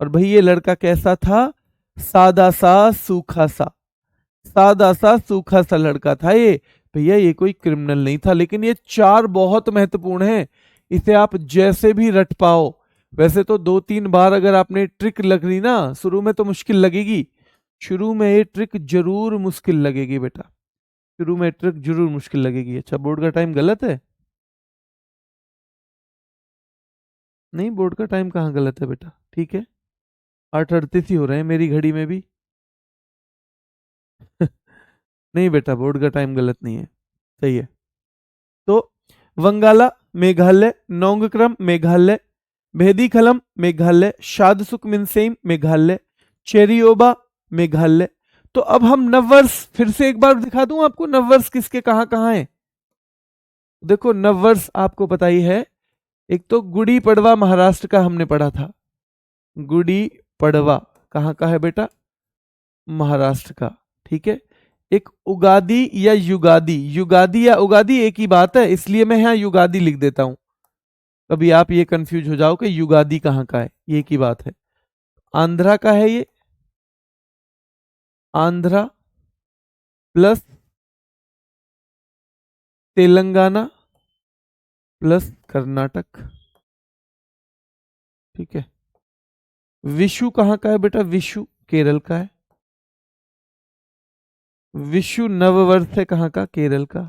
A: और भैया ये लड़का कैसा था, सादा सा सूखा सा, सादा सा सूखा सा लड़का था ये। भैया ये कोई क्रिमिनल नहीं था। लेकिन ये चार बहुत महत्वपूर्ण है, इसे आप जैसे भी रट पाओ। वैसे तो 2-3 बार अगर आपने ट्रिक लग रही ना, शुरू में तो मुश्किल लगेगी, शुरू में ये ट्रिक जरूर मुश्किल लगेगी बेटा, शुरू में ट्रिक जरूर मुश्किल लगेगी। अच्छा बोर्ड का टाइम गलत है? नहीं, बोर्ड का टाइम कहाँ गलत है बेटा, ठीक है। 8:38 ही हो रहे हैं मेरी घड़ी में भी। नहीं बेटा, बोर्ड का टाइम गलत नहीं है, सही है। तो वंगाला मेघालय, नोंगक्रम मेघालय, भेदीखलम मेघालय, शादसुक मिनसेम मेघालय, चेरियोबा मेघालय। तो अब हम नववर्ष फिर से एक बार दिखा दूं आपको, नववर्ष किसके कहां कहां है। देखो नववर्ष आपको पता ही है, एक तो गुड़ी पड़वा महाराष्ट्र का हमने पढ़ा था। गुड़ी पड़वा कहां का है बेटा, महाराष्ट्र का, ठीक है। एक उगादी या युगादी, युगादी या उगादी एक ही बात है, इसलिए मैं यहां युगादी लिख देता हूं। कभी आप ये कंफ्यूज हो जाओ कि युगादी कहां का है, ये एक ही बात है। आंध्रा का है ये, आंध्रा प्लस तेलंगाना प्लस कर्नाटक, ठीक है। विशु कहां का है बेटा, विशु केरल का है। विशु नववर्ष है कहां का, केरल का।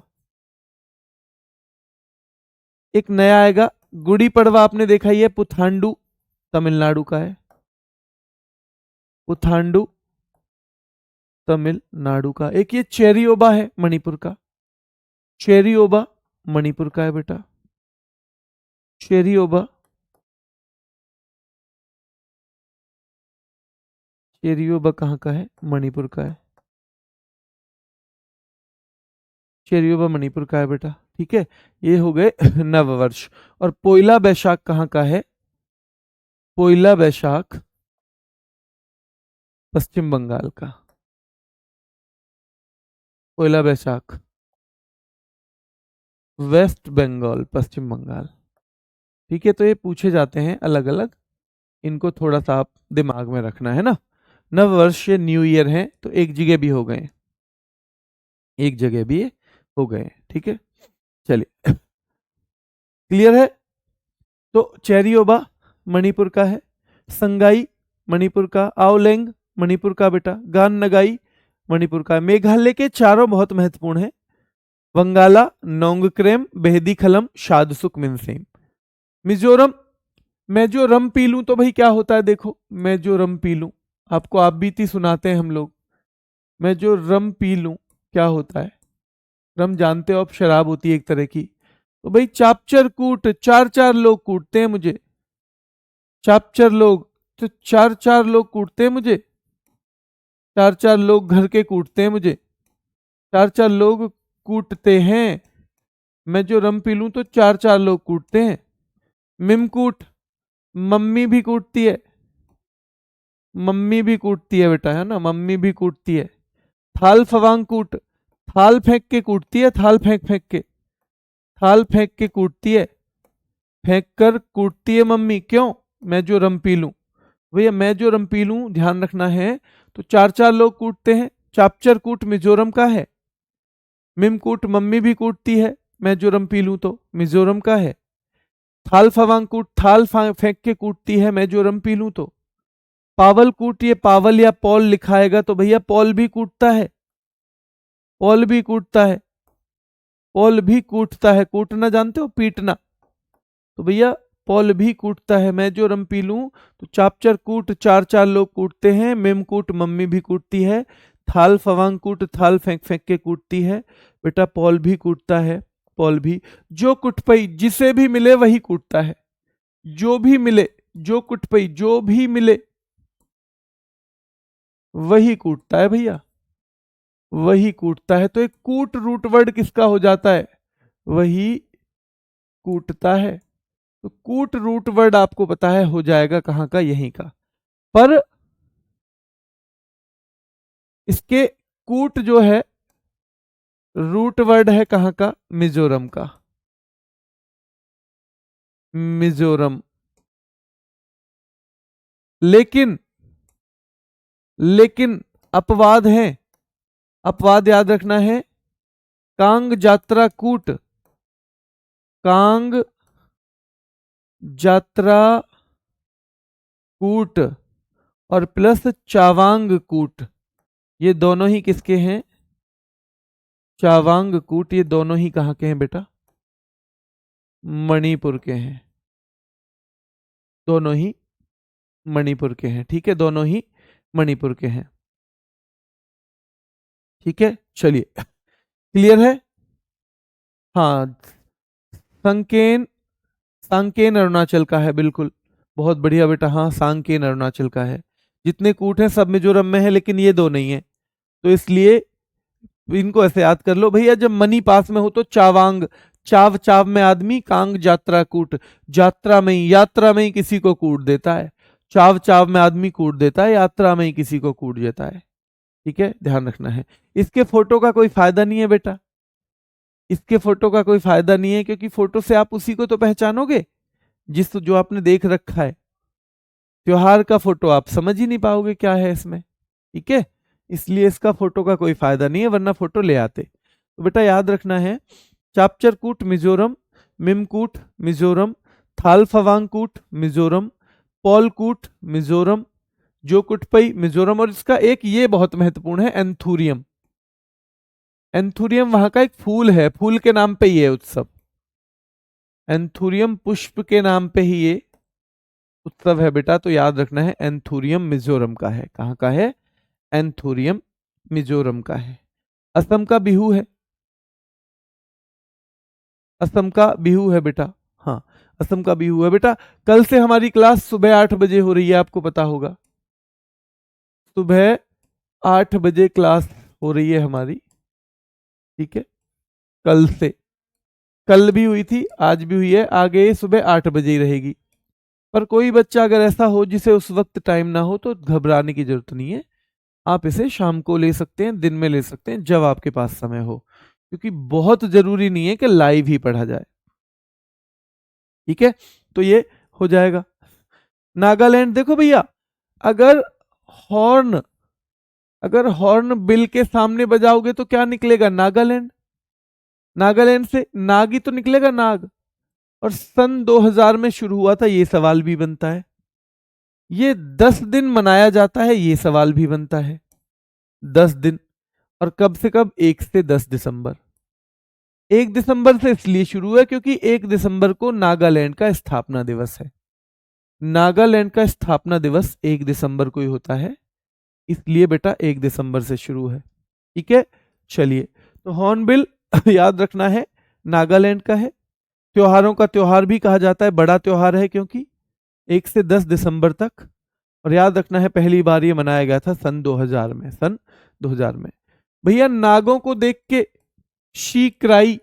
A: एक नया आएगा गुड़ी पड़वा, आपने देखा ही है, पुथांडु तमिलनाडु का है। पुथांडु तमिलनाडु का। एक ये चेरियोबा है मणिपुर का, चेरियोबा मणिपुर का है बेटा, चेरियोबा, चेरियोबा कहाँ का है, मणिपुर का है। चेरियोबा मणिपुर का है बेटा, ठीक है। ये हो गए नववर्ष। और पोइला बैशाख कहाँ का है, पोइला बैशाख पश्चिम बंगाल का, पोइला बैशाख वेस्ट बंगाल, पश्चिम बंगाल, ठीक है। तो ये पूछे जाते हैं अलग अलग, इनको थोड़ा सा आप दिमाग में रखना है ना। नववर्ष ये न्यू ईयर है, तो एक जगह भी हो गए, एक जगह भी ये हो गए, ठीक है। चलिए क्लियर है। तो चेरियोबा मणिपुर का है, संगाई मणिपुर का, आओलेंग मणिपुर का बेटा, गान नगाई मणिपुर का। मेघालय के चारों बहुत महत्वपूर्ण है, वंगाला, नोंगक्रेम, बेहदीखलम, शादसुक मिनसेम। मिजोरम, मैं जो रम पी लूं तो भाई क्या होता है, देखो मैं जो रम पी लूं, आपको आप बीती सुनाते हैं हम लोग। मैं जो रम पी लूं क्या होता है, रम जानते हो आप, शराब होती है एक तरह की। तो भाई चापचर कूट, चार चार लोग कूटते हैं मुझे, चापचर लोग, तो चार चार लोग कूटते हैं मुझे, चार चार लोग घर के कूटते हैं मुझे, चार चार लोग कूटते हैं। मैं जो रम पी लूं तो चार चार लोग कूटते हैं। मिमकूट, मम्मी भी कूटती है, मम्मी भी कूटती है बेटा, है ना, मम्मी भी कूटती है। थाल फवांग कूट, थाल फेंक के कूटती है, थाल फेंक फेंक के, थाल फेंक के कूटती है, फेंक कर कूटती है मम्मी, क्यों, मैं जो रम पी लूं। भैया मैं जो रम पी लूं ध्यान रखना है, तो चार चार लोग कूटते हैं। चापचर कूट मिजोरम का है, मिमकूट मम्मी भी कूटती है, मैं जो रम पी लूं तो मिजोरम का है। थाल फवांग कूट, थाल फेंक के कूटती है, मैं जो रम पी लूं तो। पावल कूट, ये पावल या पॉल लिखाएगा तो भैया पॉल भी कूटता है, पॉल भी कूटता है, पॉल भी कूटता है, कूटना जानते हो, पीटना। तो भैया पॉल भी कूटता है, मैं जो रम पी लूं तो चापचर कूट, चार चार लोग कूटते हैं, मेम कूट मम्मी भी कूटती है, थाल फवांग कूट, थाल फेंक फेंक के कूटती है, बेटा पॉल भी कूटता है, पॉल भी। जो कुटपई, जिसे भी मिले वही कूटता है, जो भी मिले, जो कुटपई जो भी मिले वही कूटता है भैया, वही कूटता है। तो एक कूट रूट वर्ड किसका हो जाता है, वही कूटता है। तो कूट रूट वर्ड आपको पता है हो जाएगा कहाँ का, यहीं का। पर इसके कूट जो है रूट वर्ड है कहाँ का, मिजोरम का, मिजोरम। लेकिन लेकिन अपवाद है, अपवाद याद रखना है। कांग जात्रा कूट, कांग जात्रा कूट और प्लस चावांग कूट, ये दोनों ही किसके हैं, चावांग कूट, ये दोनों ही कहाँ के हैं बेटा, मणिपुर के हैं, दोनों ही मणिपुर के हैं, ठीक है, दोनों ही मणिपुर के हैं, ठीक है। चलिए क्लियर है। हाँ, संकेन, सांकेन अरुणाचल का है, बिल्कुल, बहुत बढ़िया बेटा, हाँ सांकेन अरुणाचल का है। जितने कूट हैं सब मिजोरम में है, लेकिन ये दो नहीं है, तो इसलिए इनको ऐसे याद कर लो भैया। जब मनी पास में हो तो चावांग, चाव चाव में आदमी, कांग जात्रा कूट, यात्रा में ही, यात्रा में ही किसी को कूट देता है, चाव चाव में आदमी कूट देता है, यात्रा में ही किसी को कूट देता है, ठीक है, ध्यान रखना है। इसके फोटो का कोई फायदा नहीं है बेटा, इसके फोटो का कोई फायदा नहीं है, क्योंकि फोटो से आप उसी को तो पहचानोगे जिस जो आपने देख रखा है। त्योहार का फोटो आप समझ ही नहीं पाओगे क्या है इसमें, ठीक है, इसलिए इसका फोटो का कोई फायदा नहीं है, वरना फोटो ले आते। तो बेटा याद रखना है, चापचरकूट मिजोरम, मिमकूट मिजोरम, थालफवांगकूट मिजोरम, पॉलकूट मिजोरम, जोकुटपई मिजोरम, और इसका एक ये बहुत महत्वपूर्ण है, एंथुरियम। एंथुरियम वहां का एक फूल है, फूल के नाम पे ये उत्सव, एंथुरियम पुष्प के नाम पे ही ये उत्सव है बेटा, तो याद रखना है एंथुरियम मिजोरम का है, कहाँ का है, एंथुरियम मिजोरम का है। असम का बिहू है, असम का बिहू है बेटा, हाँ असम का बिहू है बेटा। कल से हमारी क्लास सुबह 8 बजे हो रही है, आपको पता होगा, सुबह 8 बजे क्लास हो रही है हमारी, ठीक है, कल से, कल भी हुई थी, आज भी हुई है, आगे सुबह 8 बजे ही रहेगी। पर कोई बच्चा अगर ऐसा हो जिसे उस वक्त टाइम ना हो तो घबराने की जरूरत नहीं है, आप इसे शाम को ले सकते हैं, दिन में ले सकते हैं, जब आपके पास समय हो, क्योंकि बहुत जरूरी नहीं है कि लाइव ही पढ़ा जाए, ठीक है। तो ये हो जाएगा। नागालैंड देखो भैया, अगर हॉर्न, अगर हॉर्न बिल के सामने बजाओगे तो क्या निकलेगा, नागालैंड, नागालैंड से नाग ही तो निकलेगा, नाग। और सन 2000 में शुरू हुआ था, ये सवाल भी बनता है। ये 10 दिन मनाया जाता है, ये सवाल भी बनता है, 10 दिन। और कब से कब, 1 से 10 दिसंबर, 1 दिसंबर से इसलिए शुरू है क्योंकि 1 दिसंबर को नागालैंड का स्थापना दिवस है, नागालैंड का स्थापना दिवस 1 दिसंबर को ही होता है, इसलिए बेटा 1 दिसंबर से शुरू है। ठीक है, चलिए, तो हॉर्नबिल याद रखना है, नागालैंड का है। त्योहारों का त्योहार भी कहा जाता है, बड़ा त्योहार है क्योंकि 1 से 10 दिसंबर तक। और याद रखना है पहली बार ये मनाया गया था सन 2000 में, सन 2000 में। भैया नागों को देख के शी क्राई,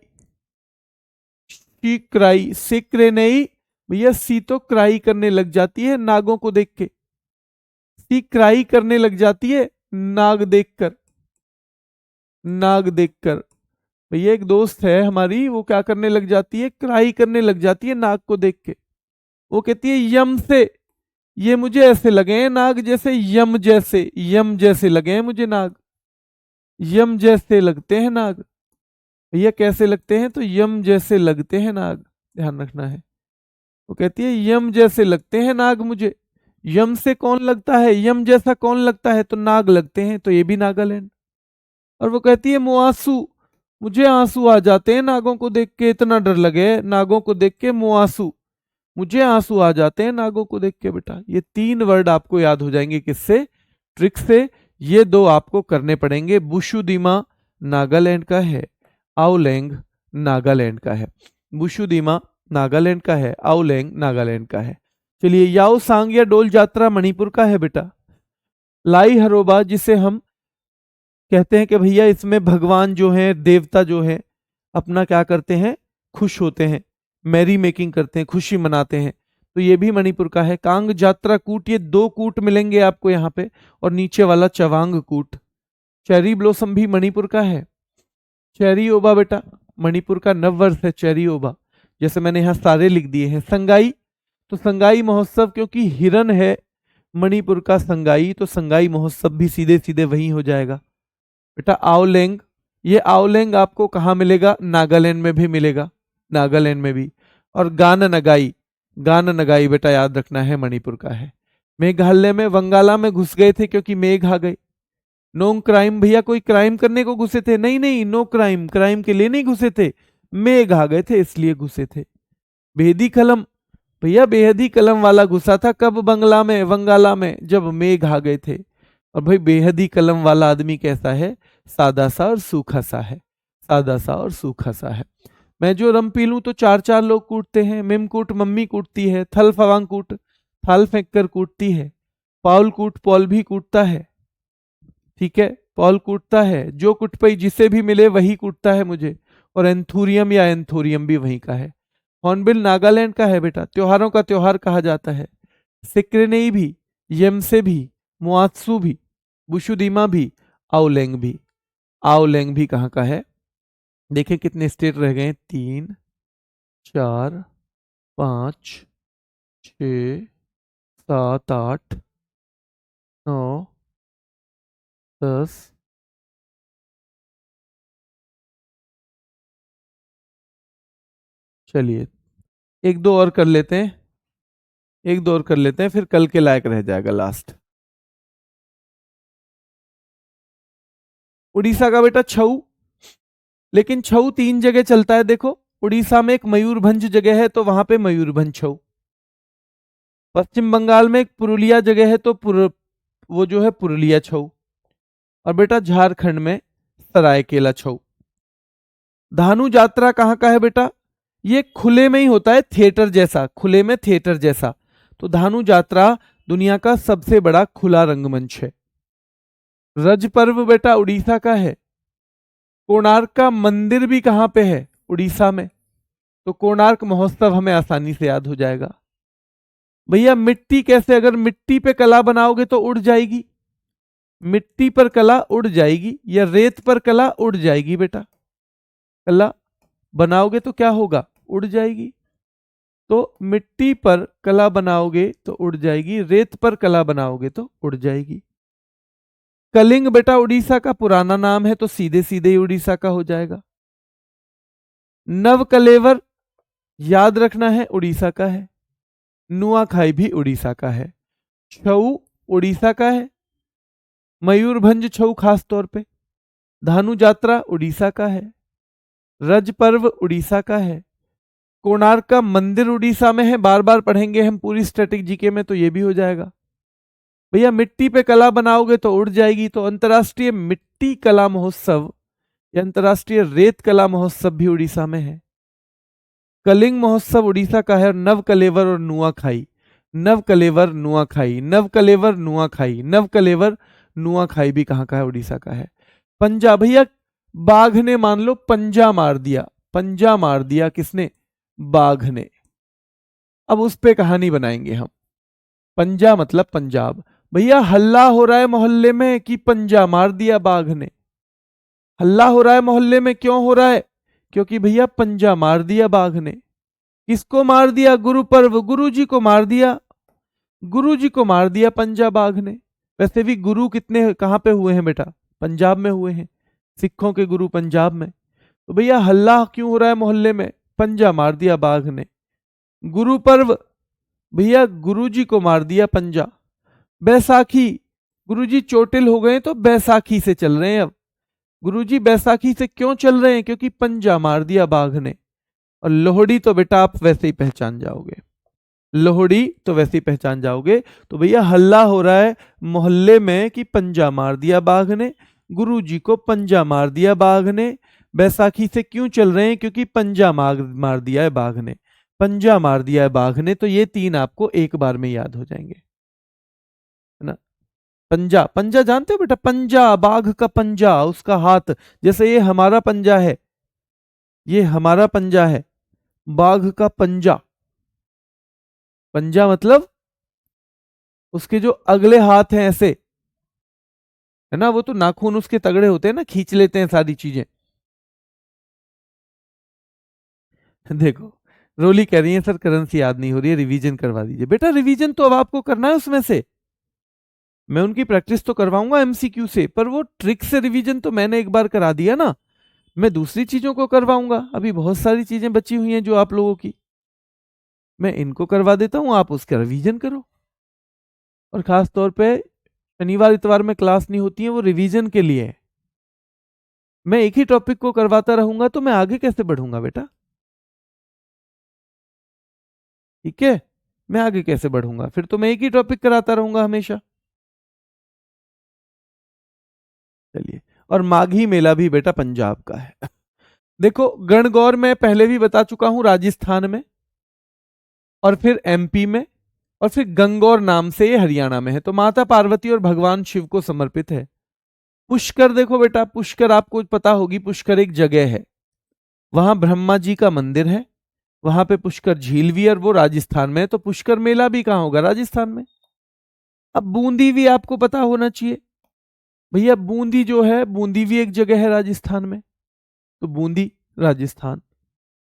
A: सिक्रे नहीं भैया, सी तो क्राई करने लग जाती है नागों को देख के, सी क्राई करने लग जाती है नाग देखकर, नाग देखकर। भैया एक दोस्त है हमारी, वो क्या करने लग जाती है, क्राई करने लग जाती है नाग को देख के। वो कहती है यम से, ये मुझे ऐसे लगे हैं नाग जैसे यम जैसे लगे हैं मुझे नाग, यम जैसे लगते हैं नाग। भैया कैसे लगते हैं, तो यम जैसे लगते हैं नाग, ध्यान रखना है। वो कहती है यम जैसे लगते हैं नाग मुझे। यम से कौन लगता है, यम जैसा कौन लगता है, तो नाग लगते हैं, तो ये भी नागालैंड। और वो कहती है मुआसू, मुझे आंसू आ जाते हैं नागों को देख के, इतना डर लगे नागों को देख के, मुआसू, मुझे आंसू आ जाते हैं नागों को देख के। बेटा ये 3 वर्ड आपको याद हो जाएंगे, किससे, ट्रिक से। ये 2 आपको करने पड़ेंगे। बुशुदिमा नागालैंड का है, आउलेंग नागालैंड का है। बुशुदिमा नागालैंड का है, आउलेंग नागालैंड का है। चलिए, याओ सांग या डोल जात्रा मणिपुर का है बेटा। लाई हरोबा, जिसे हम कहते हैं कि भैया इसमें भगवान जो है, देवता जो है, अपना क्या करते हैं, खुश होते हैं, मैरी मेकिंग करते हैं, खुशी मनाते हैं, तो ये भी मणिपुर का है। कांग जात्रा कूट, ये 2 कूट मिलेंगे आपको यहाँ पे, और नीचे वाला चवांग कूट। चेरी ब्लॉसम भी मणिपुर का है। चेरी ओबा बेटा मणिपुर का नववर्ष है, चेरी ओबा, जैसे मैंने यहाँ सारे लिख दिए हैं। संगाई, तो संगाई महोत्सव, क्योंकि हिरन है मणिपुर का संगाई, तो संगाई महोत्सव भी सीधे सीधे वहीं हो जाएगा। बेटा आओलेंग, ये आओलेंग आपको कहाँ मिलेगा, नागालैंड में भी मिलेगा, नागालैंड में भी। और गान नगाई, गान नगाई बेटा याद रखना है मणिपुर का है। मेघालय में वंगाला में घुस गए थे क्योंकि मेघ आ गए। नो क्राइम, भैया कोई क्राइम करने को घुसे थे, नहीं नहीं, नो क्राइम, क्राइम के लिए नहीं घुसे थे, मेघ आ गए थे इसलिए घुसे थे। बेहदी कलम, भैया बेहदी कलम वाला घुसा था कब, बंगला में, वंगाला में, जब मेघ आ गए थे। और भाई बेहदी कलम वाला आदमी कैसा है, सादा सा और सूखा सा है, सादा सा और सूखा सा है। मैं जो रम पी लूं तो 4 4 लोग कूटते हैं। मिम कूट मम्मी कूटती है, थल फवांग कूट थाल फेंक कर कूटती है, पाउल कूट पॉल भी कूटता है। ठीक है, पॉल कूटता है, जो कुट पई जिसे भी मिले वही कूटता है मुझे। और एंथूरियम या एंथोरियम भी वहीं का है। हॉर्नबिल नागालैंड का है बेटा, त्योहारों का त्योहार कहा जाता है। सिक्रेनेई भी, यमसे भी, मुआत्सु भी, बुशुदीमा भी, आउलेंग भी। आउलेंग भी कहाँ का है, देखें कितने स्टेट रह गए, 3 4 5 6 7 8 9 10। चलिए, 1 2 और कर लेते हैं, 1 2 और कर लेते हैं, फिर कल के लायक रह जाएगा लास्ट। उड़ीसा का बेटा छऊ, लेकिन छऊ 3 जगह चलता है। देखो उड़ीसा में एक मयूरभंज जगह है, तो वहां पे मयूरभंज छऊ। पश्चिम बंगाल में एक पुरुलिया जगह है, तो वो जो है पुरुलिया छऊ। और बेटा झारखंड में सरायकेला छऊ। धानु यात्रा कहाँ का है बेटा, ये खुले में ही होता है, थिएटर जैसा, खुले में थिएटर जैसा। तो धानु यात्रा दुनिया का सबसे बड़ा खुला रंगमंच है। रज पर्व बेटा उड़ीसा का है। कोणार्क का मंदिर भी कहां पे है, उड़ीसा में, तो कोणार्क महोत्सव हमें आसानी से याद हो जाएगा। भैया मिट्टी कैसे, अगर मिट्टी पे कला बनाओगे तो उड़ जाएगी, मिट्टी पर कला उड़ जाएगी, या रेत पर कला उड़ जाएगी बेटा, कला बनाओगे तो क्या होगा, उड़ जाएगी। तो मिट्टी पर कला बनाओगे तो उड़ जाएगी, रेत पर कला बनाओगे तो उड़ जाएगी। कलिंग बेटा उड़ीसा का पुराना नाम है, तो सीधे सीधे ही उड़ीसा का हो जाएगा। नव कलेवर याद रखना है, उड़ीसा का है। नुआखाई भी उड़ीसा का है। छऊ उड़ीसा का है, मयूरभंज छऊ खास तौर पे। धानु यात्रा उड़ीसा का है। रज पर्व उड़ीसा का है। कोणार्क का मंदिर उड़ीसा में है, बार बार पढ़ेंगे हम पूरी स्टैटिक जीके में तो ये भी हो जाएगा। भैया मिट्टी पे कला बनाओगे तो उड़ जाएगी, तो अंतर्राष्ट्रीय मिट्टी कला महोत्सव या अंतर्राष्ट्रीय रेत कला महोत्सव भी उड़ीसा में है। कलिंग महोत्सव उड़ीसा का है, और नवकलेवर और नुआखाई, नवकलेवर नुआखाई, नवकलेवर नुआखाई, नवकलेवर नुआखाई भी कहाँ का है? उड़ीसा का है। पंजा, भैया बाघ ने मान लो पंजा मार दिया, पंजा मार दिया किसने? बाघ ने। अब उस पे कहानी बनाएंगे हम। पंजा मतलब पंजाब। भैया हल्ला हो रहा है मोहल्ले में कि पंजा मार दिया बाघ ने। हल्ला हो रहा है मोहल्ले में, क्यों हो रहा है? क्योंकि भैया पंजा मार दिया बाघ ने। किसको मार दिया? गुरु पर्व, गुरु जी को मार दिया, गुरु जी को मार दिया पंजा बाघ ने। वैसे भी गुरु कितने कहां पे हुए हैं बेटा? पंजाब में हुए हैं, सिखों के गुरु पंजाब में। तो भैया हल्ला क्यों हो रहा है मोहल्ले में? पंजा मार दिया बाघ ने। गुरु पर्व, भैया गुरु जी को मार दिया पंजा। बैसाखी, गुरु जी चोटिल हो गए तो बैसाखी से चल रहे हैं अब। गुरु जी बैसाखी से क्यों चल रहे हैं? क्योंकि पंजा मार दिया बाघ ने। और लोहड़ी तो बेटा आप वैसे ही पहचान जाओगे, लोहड़ी तो वैसे ही पहचान जाओगे। तो भैया हल्ला हो रहा है मोहल्ले में कि पंजा मार दिया बाघ ने, गुरु जी को पंजा मार दिया बाघ ने। बैसाखी से क्यों चल रहे हैं? क्योंकि पंजा मार दिया है बाघ ने, पंजा मार दिया है बाघ ने। तो ये तीन आपको एक बार में याद हो जाएंगे, है ना। पंजा, पंजा जानते हो बेटा? पंजा, बाघ का पंजा, उसका हाथ। जैसे ये हमारा पंजा है, ये हमारा पंजा है, बाघ का पंजा। पंजा मतलब उसके जो अगले हाथ हैं ऐसे, है ना, वो तो नाखून उसके तगड़े होते हैं ना, खींच लेते हैं सारी चीजें। देखो रोली कह रही है सर करेंसी याद नहीं हो रही है, रिवीजन करवा दीजिए। बेटा रिवीजन तो अब आपको करना है उसमें से, मैं उनकी प्रैक्टिस तो करवाऊंगा एमसीक्यू से, पर वो ट्रिक से रिवीजन तो मैंने एक बार करा दिया ना, मैं दूसरी चीजों को करवाऊंगा। अभी बहुत सारी चीजें बची हुई हैं जो आप लोगों की, मैं इनको करवा देता हूं, आप उसका रिवीजन करो। और खास तौर पे शनिवार इतवार में क्लास नहीं होती है, वो रिवीजन के लिए है। मैं एक ही टॉपिक को करवाता रहूंगा तो मैं आगे कैसे बढ़ूंगा बेटा? ठीक है, मैं आगे कैसे बढ़ूंगा? फिर तो मैं एक ही टॉपिक कराता रहूंगा हमेशा। चलिए, और माघी मेला भी बेटा पंजाब का है। देखो गणगौर मैं पहले भी बता चुका हूं, राजस्थान में, और फिर एमपी में, और फिर गंगौर नाम से ये हरियाणा में है। तो माता पार्वती और भगवान शिव को समर्पित है। पुष्कर देखो बेटा, पुष्कर आपको पता होगी, पुष्कर एक जगह है, वहां ब्रह्मा जी का मंदिर है, वहां पे पुष्कर झील भी है, और वो राजस्थान में है। तो पुष्कर मेला भी कहां होगा? राजस्थान में। अब बूंदी भी आपको पता होना चाहिए भैया, बूंदी जो है, बूंदी भी एक जगह है राजस्थान में, तो बूंदी राजस्थान।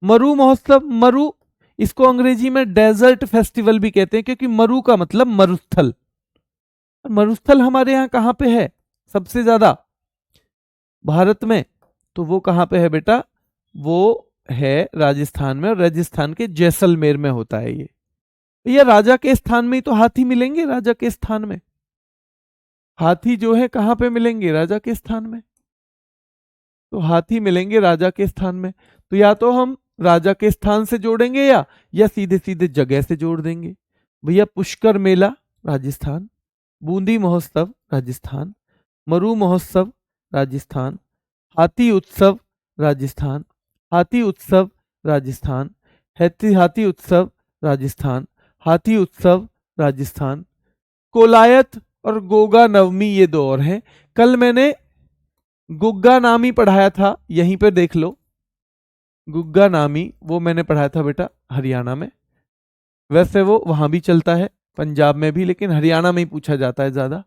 A: मरु महोत्सव, मरु इसको अंग्रेजी में डेजर्ट फेस्टिवल भी कहते हैं, क्योंकि मरु का मतलब मरुस्थल। मरुस्थल हमारे यहाँ कहां पे है सबसे ज्यादा भारत में? तो वो कहां पे है बेटा? वो है राजस्थान में, और राजस्थान के जैसलमेर में होता है ये। भैया राजा के स्थान में ही तो हाथी मिलेंगे, राजा के स्थान में हाथी जो है कहां पे मिलेंगे? राजा के स्थान में। तो हाथी मिलेंगे राजा के स्थान में, तो या तो हम राजा के स्थान से जोड़ेंगे या सीधे सीधे जगह से जोड़ देंगे। भैया पुष्कर मेला राजस्थान, बूंदी महोत्सव राजस्थान, मरु महोत्सव राजस्थान, हाथी उत्सव राजस्थान, हाथी उत्सव राजस्थान, हाथी उत्सव राजस्थान, हाथी उत्सव राजस्थान। कोलायत और गोगा नवमी ये दो और हैं। कल मैंने गुग्गा नामी पढ़ाया था, यहीं पे देख लो, गुग्गा नामी वो मैंने पढ़ाया था बेटा हरियाणा में। वैसे वो वहां भी चलता है, पंजाब में भी, लेकिन हरियाणा में ही पूछा जाता है ज्यादा।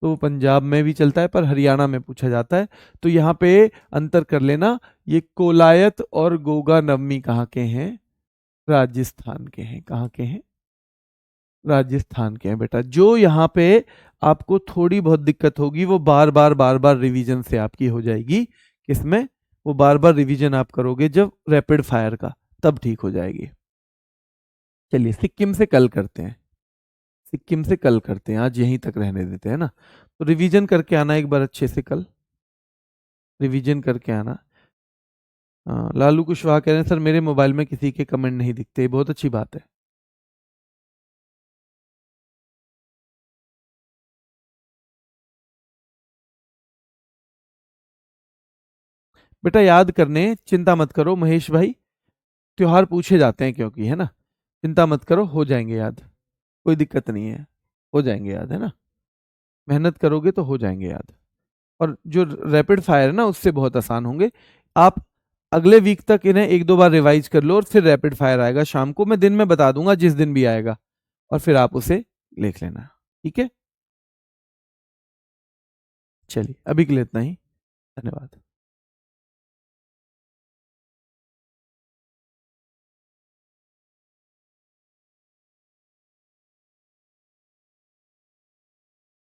A: तो वो पंजाब में भी चलता है पर हरियाणा में पूछा जाता है। तो यहाँ पे अंतर कर लेना, ये कोलायत और गोगा नवमी कहाँ के हैं? राजस्थान के हैं। कहाँ के हैं? राजस्थान के हैं बेटा। जो यहाँ पे आपको थोड़ी बहुत दिक्कत होगी वो बार बार रिवीजन से आपकी हो जाएगी। किसमें? वो बार बार रिवीजन आप करोगे जब रैपिड फायर का, तब ठीक हो जाएगी। चलिए सिक्किम से कल करते हैं, सिक्किम से कल करते हैं, आज यहीं तक रहने देते हैं ना। तो रिवीजन करके आना एक बार अच्छे से, कल रिवीजन करके आना। लालू कुशवाहा कह रहे हैं सर मेरे मोबाइल में किसी के कमेंट नहीं दिखते, बहुत अच्छी बात है। बेटा याद करने, चिंता मत करो महेश भाई, त्योहार पूछे जाते हैं क्योंकि, है ना। चिंता मत करो, हो जाएंगे याद, कोई दिक्कत नहीं है, हो जाएंगे याद, है ना। मेहनत करोगे तो हो जाएंगे याद। और जो रैपिड फायर है ना उससे बहुत आसान होंगे। आप अगले वीक तक इन्हें एक दो बार रिवाइज कर लो और फिर रैपिड फायर आएगा शाम को, मैं दिन में बता दूंगा जिस दिन भी आएगा, और फिर आप उसे लिख लेना। ठीक है, चलिए अभी के लिए इतना ही। धन्यवाद।